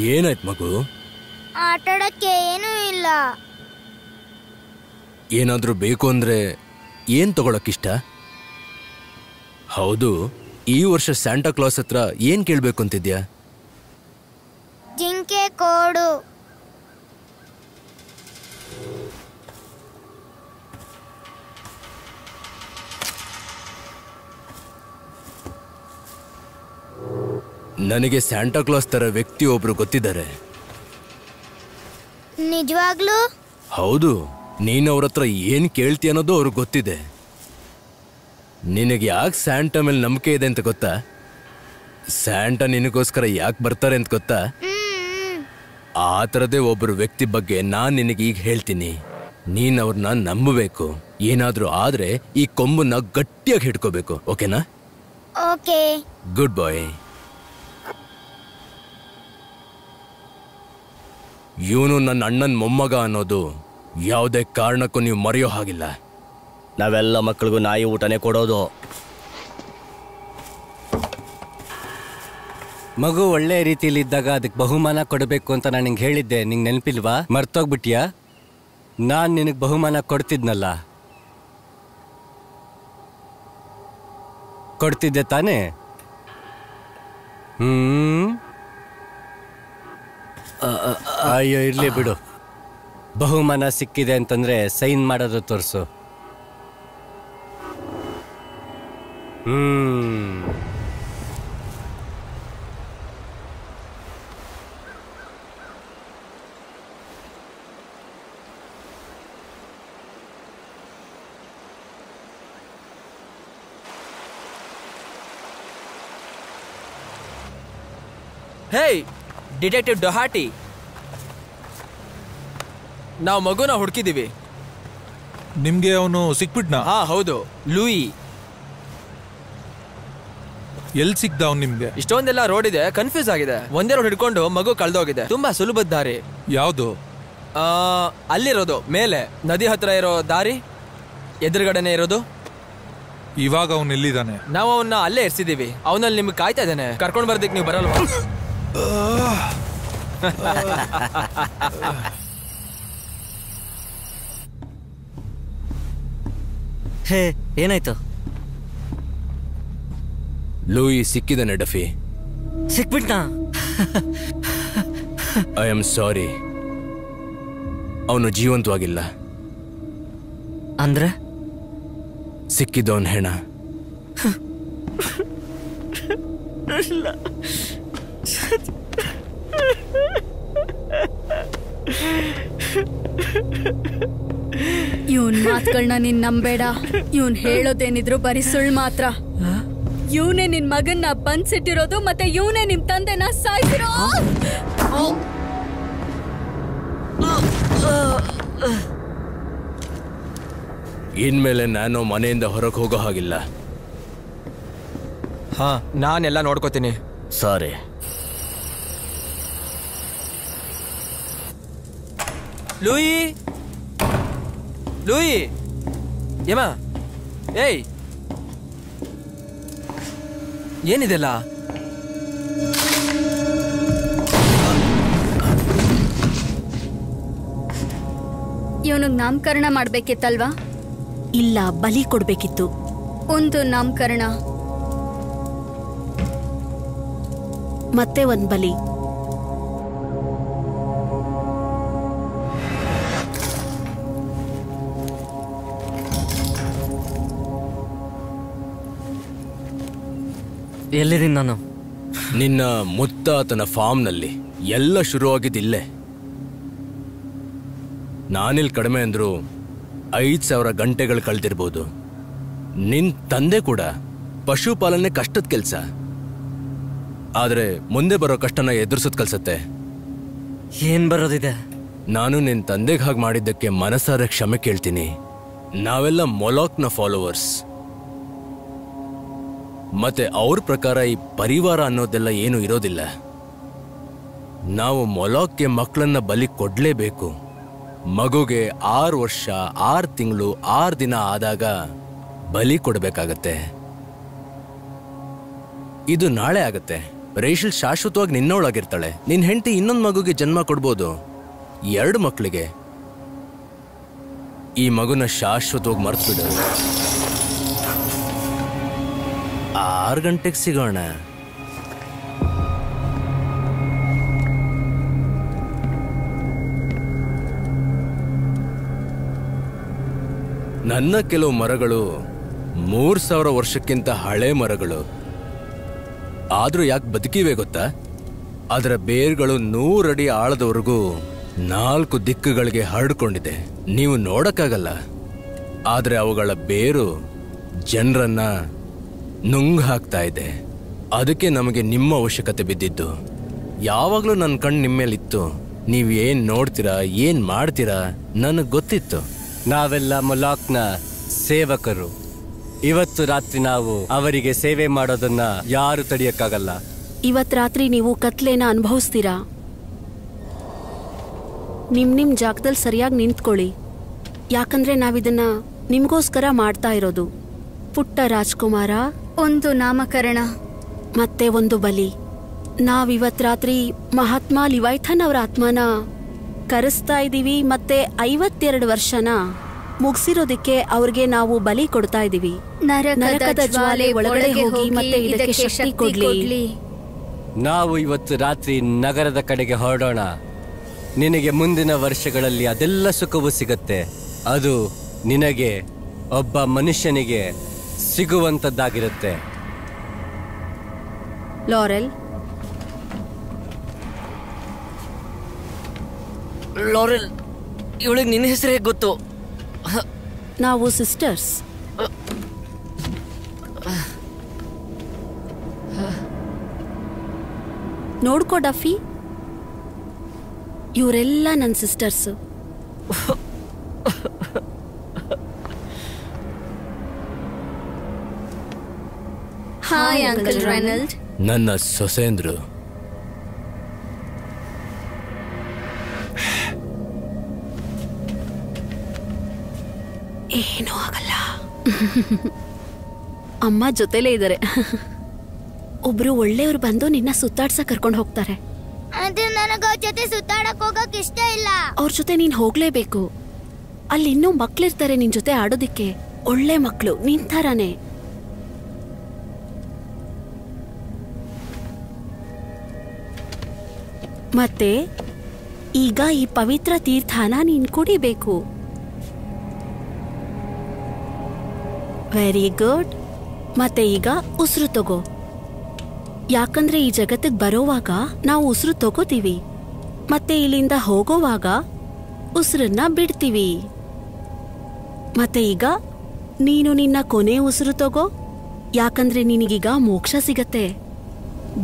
ಏನಾಯ್ತು ಮಗು? ಆಟಾಡಕ್ಕೆ ಏನೂ ಇಲ್ಲ. ಏನಾದ್ರೂ ಬೇಕು ಅಂದ್ರೆ ಏನ್ ತಗೊಳಕ್ಕಿಷ್ಟ? ಹೌದು, ಈ ವರ್ಷ ಸ್ಯಾಂಟಾ ಕ್ಲಾಸ್ ಹತ್ರ ಏನ್ ಕೇಳ್ಬೇಕು ಅಂತಿದ್ಯಾ? ಜಿಂಕೆ ಕೋಡು. ನನಗೆ ಸ್ಯಾಂಟಾ ಕ್ಲಾಸ್ ತರ ವ್ಯಕ್ತಿ ಒಬ್ರು ಗೊತ್ತಿದ್ದಾರೆ. ನಿಜವಾಗ್ಲೂ? ಹೌದು, ನೀನ್ ಅವ್ರ ಹತ್ರ ಏನ್ ಕೇಳ್ತಿ ಅನ್ನೋದು ಅವ್ರಿಗೆ ಗೊತ್ತಿದೆ. ನಿನಗೆ ಯಾಕೆ ಸ್ಯಾಂಟಾ ಮೇಲೆ ನಂಬಿಕೆ ಇದೆ ಅಂತ ಗೊತ್ತಾ? ಸ್ಯಾಂಟಾ ನಿನಗೋಸ್ಕರ ಯಾಕೆ ಬರ್ತಾರೆ ಅಂತ ಗೊತ್ತಾ? ಆ ಥರದೇ ಒಬ್ಬರು ವ್ಯಕ್ತಿ ಬಗ್ಗೆ ನಾನ್ ನಿನಗೆ ಈಗ ಹೇಳ್ತೀನಿ. ನೀನ್ ಅವ್ರನ್ನ ನಂಬಬೇಕು. ಏನಾದ್ರೂ ಆದ್ರೆ ಈ ಕೊಂಬನ್ನ ಗಟ್ಟಿಯಾಗಿ ಹಿಡ್ಕೋಬೇಕು, ಓಕೆನಾ? ಓಕೆ. ಗುಡ್ ಬಾಯ್. ಇವನು ನನ್ನ ಅಣ್ಣನ ಮೊಮ್ಮಗ ಅನ್ನೋದು ಯಾವುದೇ ಕಾರಣಕ್ಕೂ ನೀವು ಮರೆಯೋ ಹಾಗಿಲ್ಲ. ನಾವೆಲ್ಲ ಮಕ್ಕಳಿಗೂ ನಾಯಿ ಊಟನೇ ಕೊಡೋದು. ಮಗು ಒಳ್ಳೆ ರೀತಿಯಲ್ಲಿ ಇದ್ದಾಗ ಅದಕ್ಕೆ ಬಹುಮಾನ ಕೊಡಬೇಕು ಅಂತ ನಾನು ನಿಂಗೆ ಹೇಳಿದ್ದೆ. ನಿಂಗೆ ನೆನಪಿಲ್ವಾ? ಮರ್ತೋಗ್ಬಿಟ್ಟಿಯಾ? ನಾನು ನಿನಗೆ ಬಹುಮಾನ ಕೊಡ್ತಿದ್ನಲ್ಲ, ಕೊಡ್ತಿದ್ದೆ ತಾನೇ? ಅಯ್ಯೋ ಇರ್ಲಿ ಬಿಡು. ಬಹುಮಾನ ಸಿಕ್ಕಿದೆ ಅಂತಂದ್ರೆ ಸೈನ್ ಮಾಡೋದು ತೋರಿಸು. ಹೇಯ್ ಡಿಟೆಕ್ಟಿವ್ ಡೊಹಾಟಿ, ನಾವು ಮಗುನ ಹುಡುಕಿದೀವಿ. ನಿಮ್ಗೆ ಅವನು ಸಿಕ್ಬಿಟ್ನಾ? ಹಾ ಹೌದು, ಲೂಯಿ. ಎಲ್ಲಿ ಸಿಕ್ದ ಅವ್ನು ನಿಮ್ಗೆ? ಇಷ್ಟೊಂದೆಲ್ಲ ರೋಡ್ ಇದೆ, ಕನ್ಫ್ಯೂಸ್ ಆಗಿದೆ. ಒಂದೇ ರೋಡ್ ಹಿಡ್ಕೊಂಡು ಮಗು ಕಳ್ದೋಗಿದೆ. ತುಂಬಾ ಸುಲಭದ ದಾರಿ. ಯಾವುದು? ಅಲ್ಲಿರೋದು ಮೇಲೆ ನದಿ ಹತ್ರ ಇರೋ ದಾರಿ ಎದುರುಗಡೆನೆ ಇರೋದು. ಇವಾಗ ಅವನು ಎಲ್ಲಿದ್ದಾನೆ? ನಾವು ಅವನ್ನ ಅಲ್ಲೇ ಇರ್ಸಿದೀವಿ. ಅವನಲ್ಲಿ ನಿಮ್ಗೆ ಕಾಯ್ತಾ ಇದ್ದಾನೆ. ಕರ್ಕೊಂಡು ಬರ್ದಕ್ಕೆ ನೀವು ಬರಲ್ವಾ? ಹೇ, ಏನಾಯ್ತು? ಲೂಯಿ ಸಿಕ್ಕಿದಾನೆ ಡಫಿ. ಸಿಕ್ಬಿಟ್ನಾ? ಐ ಆಮ್ ಸಾರಿ, ಅವನು ಜೀವಂತವಾಗಿಲ್ಲ. ಅಂದ್ರೆ ಸಿಕ್ಕಿದ್ದವನ್ ಹೆಣ. ಇವನ್ ಮಾತುಗಳನ್ನ ನೀನ್ ನಂಬೇಡ. ಇವನ್ ಹೇಳೋದೇನಿದ್ರು ಬರೀ ಸುಳ್ಳು ಮಾತ್ರ. ಇವನೇ ನಿನ್ ಮಗನ್ನ ಬಂದ್ಸಿಟ್ಟಿರೋದು, ಮತ್ತೆ ಇವನೇ ನಿಮ್ ತಂದೆನ ಸಾಯ್ತಿರೋ. ಇನ್ಮೇಲೆ ನಾನು ಮನೆಯಿಂದ ಹೊರಗೆ ಹೋಗೋ ಹಾಗಿಲ್ಲ. ಹಾ, ನಾನೆಲ್ಲ ನೋಡ್ಕೋತೀನಿ. ಸಾರಿ. ಲೂಯಿ, ಲೂಯಿ, ಏಮ, ಏಯ್, ಏನಿದೆಲ್ಲ? ಇವನಿಗೆ ನಾಮಕರಣ ಮಾಡ್ಬೇಕಿತ್ತಲ್ವಾ? ಇಲ್ಲ, ಬಲಿ ಕೊಡ್ಬೇಕಿತ್ತು. ಒಂದು ನಾಮಕರಣ ಮತ್ತೆ ಒಂದ್ ಬಲಿ. ಎಲ್ಲಿದ್ದೀನಿ ನಾನು? ನಿನ್ನ ಮುತ್ತಾತನ ಫಾರ್ಮ್ನಲ್ಲಿ. ಎಲ್ಲ ಶುರುವಾಗಿದ್ದಿಲ್ಲೇ. ನಾನಿಲ್ಲಿ ಕಡಿಮೆ ಅಂದ್ರು 5,000 ಗಂಟೆಗಳು ಕಳೆದಿರ್ಬೋದು. ನಿನ್ ತಂದೆ ಕೂಡ ಪಶುಪಾಲನೆ ಕಷ್ಟದ ಕೆಲಸ, ಆದ್ರೆ ಮುಂದೆ ಬರೋ ಕಷ್ಟನ ಎದುರಿಸೋದ್ ಕಲ್ಸತ್ತೆ. ಏನ್ ಬರೋದಿದೆ? ನಾನು ನಿನ್ ತಂದೆಗೆ ಹಾಗೆ ಮಾಡಿದ್ದಕ್ಕೆ ಮನಸಾರೆ ಕ್ಷಮೆ ಕೇಳ್ತೀನಿ. ನಾವೆಲ್ಲ ಮೊಲಾಕ್ನ ಫಾಲೋವರ್ಸ್. ಮತ್ತೆ ಅವ್ರ ಪ್ರಕಾರ ಈ ಪರಿವಾರ ಅನ್ನೋದೆಲ್ಲ ಏನು ಇರೋದಿಲ್ಲ. ನಾವು ಮೊಲಾಕ್ಗೆ ಮಕ್ಕಳನ್ನ ಬಲಿ ಕೊಡ್ಲೇಬೇಕು. ಮಗುಗೆ 6 ವರ್ಷ 6 ತಿಂಗಳು 6 ದಿನ ಆದಾಗ ಬಲಿ ಕೊಡ್ಬೇಕಾಗತ್ತೆ. ಇದು ನಾಳೆ ಆಗತ್ತೆ. ರೇಷಲ್ ಶಾಶ್ವತವಾಗಿ ನಿನ್ನೊಳಗಿರ್ತಾಳೆ. ನಿನ್ ಹೆಂಡತಿ ಇನ್ನೊಂದು ಮಗುಗೆ ಜನ್ಮ ಕೊಡ್ಬೋದು, 2 ಮಕ್ಕಳಿಗೆ. ಈ ಮಗುನ ಶಾಶ್ವತವಾಗಿ ಮರ್ತ್ಬಿಡು. 6 ಗಂಟೆಗೆ ಸಿಗೋಣ. ನನ್ನ ಕೆಲವು ಮರಗಳು 3000 ವರ್ಷಕ್ಕಿಂತ ಹಳೆ ಮರಗಳು. ಆದ್ರೂ ಯಾಕೆ ಬದುಕಿವೆ ಗೊತ್ತಾ? ಅದರ ಬೇರ್ಗಳು 100 ಅಡಿ ಆಳದವರೆಗೂ 4 ದಿಕ್ಕುಗಳಿಗೆ ಹರಡ್ಕೊಂಡಿದೆ. ನೀವು ನೋಡಕ್ಕಾಗಲ್ಲ, ಆದ್ರೆ ಅವುಗಳ ಬೇರು ಜನರನ್ನ ನುಂಗ್ ಹಾಕ್ತಾ ಇದೆ. ಅದಕ್ಕೆ ನಮಗೆ ನಿಮ್ಮ ಅವಶ್ಯಕತೆ ಬಿದ್ದಿದ್ದು. ಯಾವಾಗ್ಲೂ ನನ್ನ ಕಣ್ಣು ನಿಮ್ಮೇಲಿತ್ತು. ನೀವ್ ಏನ್ ನೋಡ್ತೀರಾ, ಏನ್ ಮಾಡ್ತೀರಾ ನನಗ್ ಗೊತ್ತಿತ್ತು. ನಾವೆಲ್ಲ ಮೊಲಾಕ್ನ ಸೇವಕರು. ಇವತ್ತು ರಾತ್ರಿ ನಾವು ಅವರಿಗೆ ಸೇವೆ ಮಾಡೋದನ್ನ ಯಾರು ತಡೆಯಕ್ಕಾಗಲ್ಲ. ಇವತ್ ರಾತ್ರಿ ನೀವು ಕತ್ಲೇನ ಅನುಭವಿಸ್ತೀರಾ. ನಿಮ್ ಜಾಗದಲ್ಲಿ ಸರಿಯಾಗಿ ನಿಂತ್ಕೊಳ್ಳಿ, ಯಾಕಂದ್ರೆ ನಾವಿದನ್ನ ನಿಮ್ಗೋಸ್ಕರ ಮಾಡ್ತಾ ಇರೋದು. ಪುಟ್ಟ ರಾಜ್ಕುಮಾರ, ಒಂದು ನಾಮಕರಣ ಮತ್ತೆ ಒಂದು ಬಲಿ. ನಾವಿವತ್ ರಾತ್ರಿ ಮಹಾತ್ಮ ಲಿವೈಥನ್ ಅವರ ಆತ್ಮನ ಕರೆಸ್ತಾ ಇದೀವಿ. ಮತ್ತೆ 52 ವರ್ಷನ ಮುಗಿಸಿರೋದಕ್ಕೆ ಅವ್ರಿಗೆ ನಾವು ಬಲಿ ಕೊಡ್ತಾ ಇದೀವಿ. ನರಕದ ಜ್ವಾಲೆ ಒಳಗಡೆ ಹೋಗಿ ಮತ್ತೆ ಇದಕ್ಕೆ ಶಕ್ತಿ ಕೊಡ್ಲಿ. ನಾವು ಇವತ್ತು ರಾತ್ರಿ ನಗರದ ಕಡೆಗೆ ಹೊರಡೋಣ. ನಿನಗೆ ಮುಂದಿನ ವರ್ಷಗಳಲ್ಲಿ ಅದೆಲ್ಲ ಸುಖವೂ ಸಿಗತ್ತೆ. ಅದು ನಿನಗೆ ಒಬ್ಬ ಮನುಷ್ಯನಿಗೆ ಸಿಗುವಂತದ್ದಾಗಿರುತ್ತೆ. ಲಾರೆಲ್, ಲಾರೆಲ್, ಇವಳಿಗೆ ನಿನ್ನ ಹೆಸರೇ ಗೊತ್ತು? ನಾವು ಸಿಸ್ಟರ್ಸ್. ನೋಡ್ಕೋ ಡಫಿ, ಇವರೆಲ್ಲ ನನ್ನ ಸಿಸ್ಟರ್ಸ್. Hi uncle ರೆನಲ್ಡ್. ನನ್ನ ಸೊಸೇಂದ್ರು. ಏನೂ ಆಗಲ್ಲ. ಅಮ್ಮ ಜೊತೆಲೇ ಇದ್ದಾರೆ. ಒಬ್ರು ಒಳ್ಳೆಯವ್ರು ಬಂದು ನಿನ್ನ ಸುತ್ತಾಡ್ಸಕ್ ಕರ್ಕೊಂಡು ಹೋಗ್ತಾರೆ. ಆದ್ರೆ ನನಗ ಅವ್ರ ಜೊತೆ ಸುತ್ತಾಡಕ್ ಹೋಗಕ್ ಇಷ್ಟ ಇಲ್ಲ. ಅವ್ರ ಜೊತೆ ನೀನ್ ಹೋಗ್ಲೇಬೇಕು. ಅಲ್ಲಿ ಇನ್ನೂ ಮಕ್ಳಿರ್ತಾರೆ ನಿನ್ ಜೊತೆ ಆಡೋದಿಕ್ಕೆ. ಒಳ್ಳೆ ಮಕ್ಳು, ನಿನ್ ಥರಾನೇ. ಮತ್ತೆ ಈಗ ಈ ಪವಿತ್ರ ತೀರ್ಥನ ನೀನ್ ಕುಡಿಬೇಕು. Very good. ಮತ್ತೆ ಈಗ ಉಸಿರು ತಗೋ. ಯಾಕಂದ್ರೆ ಈ ಜಗತ್ತಿಗೆ ಬರೋವಾಗ ನಾವು ಉಸಿರು ತಗೋತೀವಿ, ಮತ್ತೆ ಇಲ್ಲಿಂದ ಹೋಗೋವಾಗ ಉಸಿರನ್ನ ಬಿಡ್ತೀವಿ. ಮತ್ತೆ ಈಗ ನೀನು ನಿನ್ನ ಕೊನೆ ಉಸಿರು ತಗೋ, ಯಾಕಂದ್ರೆ ನಿನಗೀಗ ಮೋಕ್ಷ ಸಿಗತ್ತೆ.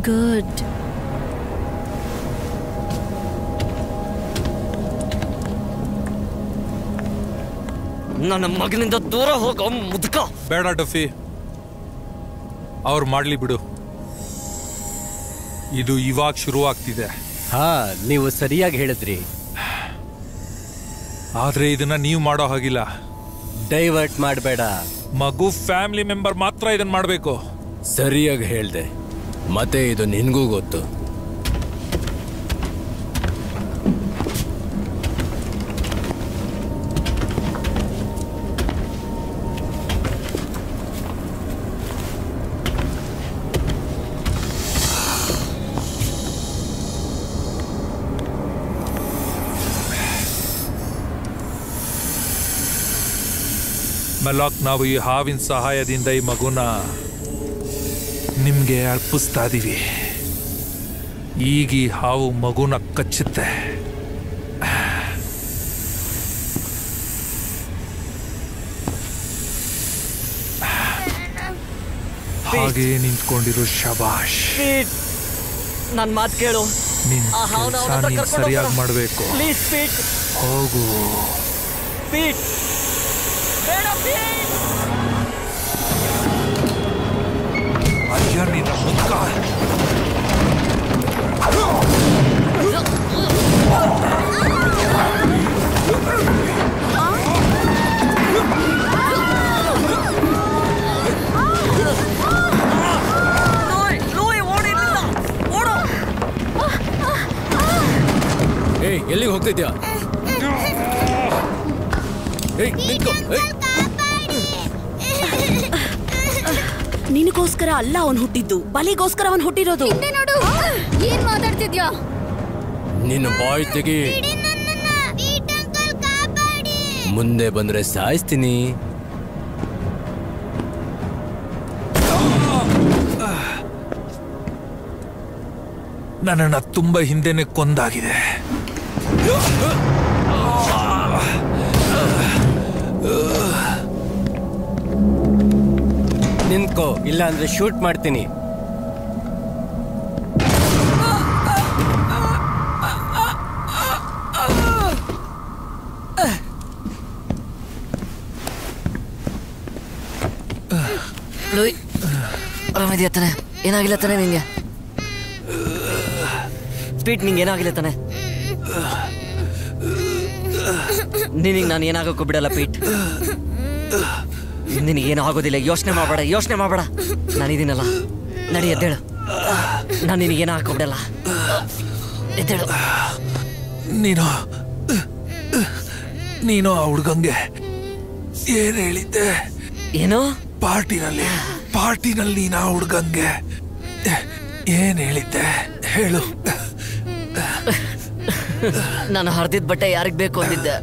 ಗುಡ್. ನನ್ನ ಮಗನಿಂದ ದೂರ ಹೋಗೋ ಮುದುಕ. ಬೇಡ ಡಫಿ, ಅವ್ರು ಮಾಡ್ಲಿ ಬಿಡು. ಇದು ಇವಾಗ ಶುರುವಾಗ್ತಿದೆ. ಹಾ, ನೀವು ಸರಿಯಾಗಿ ಹೇಳಿದ್ರಿ. ಆದ್ರೆ ಇದನ್ನ ನೀವು ಮಾಡೋ ಹಾಗಿಲ್ಲ. ಡೈವರ್ಟ್ ಮಾಡಬೇಡ. ಮಗು ಫ್ಯಾಮಿಲಿ ಮೆಂಬರ್ ಮಾತ್ರ ಇದನ್ನ ಮಾಡಬೇಕು. ಸರಿಯಾಗಿ ಹೇಳ್ದೆ. ಮತ್ತೆ ಇದು ನಿನ್ಗೂ ಗೊತ್ತು. ಮೆಲಾಕ್, ನಾವು ಈ ಹಾವಿನ ಸಹಾಯದಿಂದ ಈ ಮಗುನ ನಿಮ್ಗೆ ಅರ್ಪಿಸ್ತಾ ಇದೀವಿ. ಈಗ ಈ ಹಾವು ಮಗುನ ಕಚ್ಚುತ್ತೆ. ಹಾಗೆ ನಿಂತ್ಕೊಂಡಿರೋ ಶಬಾಷ್. ನನ್ ಮಾತು ಕೇಳು. ನಿನ್ ಕೆಲಸ ನೀನ್ ಸರಿಯಾಗಿ ಮಾಡ್ಬೇಕು. ಹೋಗು. ಅಯ್ಯ ನಿನ್ನ ಮುಖ. ಏಯ್, ಎಲ್ಲಿಗೆ ಹೋಗ್ತಿದ್ಯಾ? ನಿನಗೋಸ್ಕರ ಅಲ್ಲ ಅವನ್ ಹುಟ್ಟಿದ್ದು, ಬಲಿಗೋಸ್ಕರ ಅವನ್ ಹುಟ್ಟಿರೋದು. ನೋಡು, ಏನ್ ಮಾತಾಡ್ತಿದ್ಯಾ? ನಿನ್ನ ಬಾಯ್ ತೆಗಿ. ಮುಂದೆ ಬಂದ್ರೆ ಸಾಯಿಸ್ತೀನಿ. ನನ್ನನ್ನ ತುಂಬಾ ಹಿಂದೆನೆ ಕೊಂದಾಗಿದೆ. ನಿಂತ್ಕೋ, ಇಲ್ಲ ಅಂದ್ರೆ ಶೂಟ್ ಮಾಡ್ತೀನಿ. ಆರಾಮಿದ್ಯಾ ತಾನೆ? ಏನಾಗಿಲ್ಲ ತಾನೆ ನಿಂಗೆ? ಪೀಟ್, ನಿಂಗೆ ಏನಾಗಿಲ್ಲ ತಾನೆ? ನಿನಗೆ ನಾನು ಏನಾಗಕ್ಕೂ ಬಿಡಲ್ಲ ಪೀಟ್. ನಿನಗೇನು ಆಗೋದಿಲ್ಲ, ಯೋಚನೆ ಮಾಡಬೇಡ. ನಾನಿದ್ದೀನಲ್ಲ, ನಡಿ ಎದ್ದೇಳು. ನಾನು ನಿನಗೇನು ಹಾಕೊಬಿಡಲ್ಲ, ಎದ್ದೇಳು. ನೀನು ಆ ಹುಡ್ಗಂಗೆ ಏನ್ ಹೇಳಿದ್ದೆ? ಏನು? ಪಾರ್ಟಿನಲ್ಲಿ ನೀನು ಆ ಹುಡ್ಗಂಗೆ ಏನ್ ಹೇಳಿದ್ದೆ ಹೇಳು. ನಾನು ಹರಿದಿದ್ದ ಬಟ್ಟೆ ಯಾರಿಗ್ ಬೇಕು ಅಂದಿದ್ದೆ.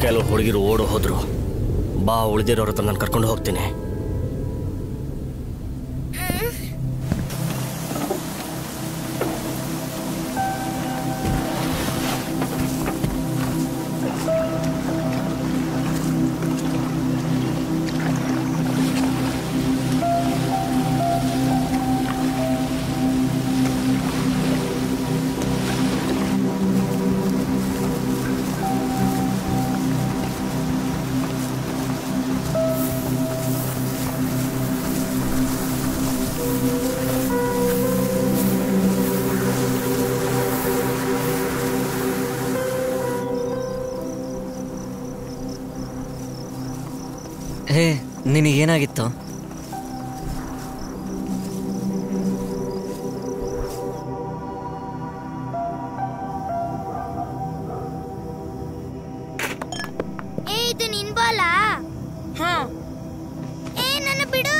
ಕೆಲವು ಹುಡುಗಿರು ಓಡು ಹೋದ್ರು. ಬಾ, ಉಳಿದಿರೋರ ಹತ್ರ ನಾನು ಕರ್ಕೊಂಡು ಹೋಗ್ತೀನಿ. ಹೇ, ನಿನಗೇನಾಗಿತ್ತು? ಇದು ನಿನ್ ಬಾಲಾ? ನನ್ನ ಬಿಡು.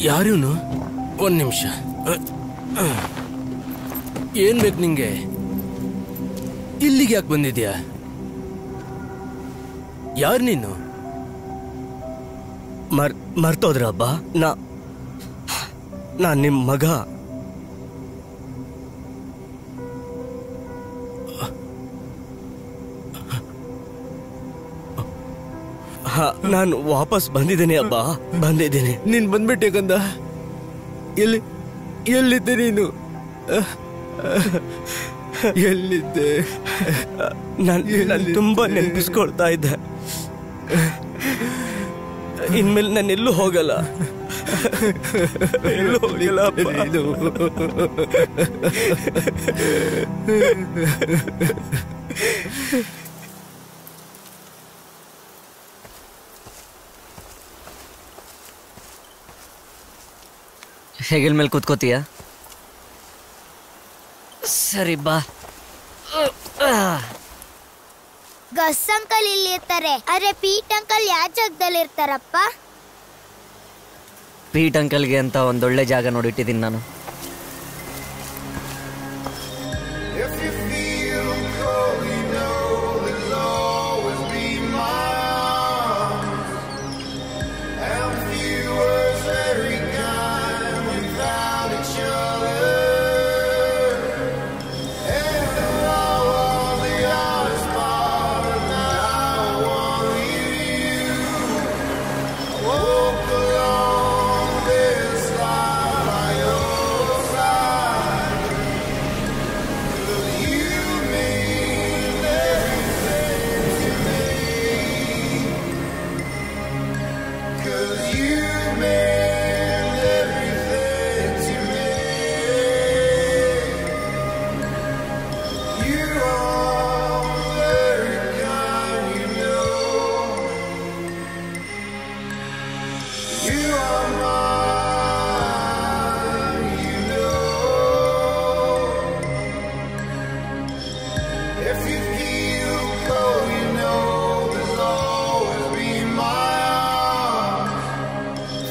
ಯಾರಿವನು? ಒಂದ್ ನಿಮಿಷ. ಏನ್ ಬೇಕು ನಿಂಗೆ? ಇಲ್ಲಿಗೆ ಯಾಕೆ ಬಂದಿದ್ಯಾ? ಯಾರು ನೀನು? ಮರ್ತೋದ್ರ ಹಬ್ಬ? ನಾ ನಿಮ್ ಮಗ. ನಾನು ವಾಪಸ್ ಬಂದಿದ್ದೇನೆ ಅಬ್ಬ, ಬಂದಿದ್ದೇನೆ. ನೀನ್ ಬಂದ್ಬಿಟ್ಟೆ ಕಂದ. ಎಲ್ಲಿದ್ದೆ ನೀನು? ಎಲ್ಲಿದ್ದೆ? ನಾನು ತುಂಬಾ ನೆನಪಿಸ್ಕೊಳ್ತಾ ಇದ್ದೆ. ಇನ್ಮೇಲೆ ನಾನು ಎಲ್ಲೂ ಹೋಗಲ್ಲ, ಎಲ್ಲೂ ಹೋಗಲ್ಲ. ಹೆಗಲ್ ಮೇಲೆ ಕೂತ್ಕೋತೀಯ? ಸರಿ ಬಾ. ಗಸ್ ಅಂಕಲ್ ಇಲ್ಲಿ ಇರ್ತಾರೆ. ಅರೆ ಪೀಟ್ ಅಂಕಲ್ ಯಾವ ಜಾಗದಲ್ಲಿ ಇರ್ತಾರಪ್ಪ? ಪೀಟ್ ಅಂಕಲ್ಗೆ ಅಂತ ಒಂದೊಳ್ಳೆ ಜಾಗ ನೋಡಿಟ್ಟಿದ್ದೀನಿ ನಾನು. you.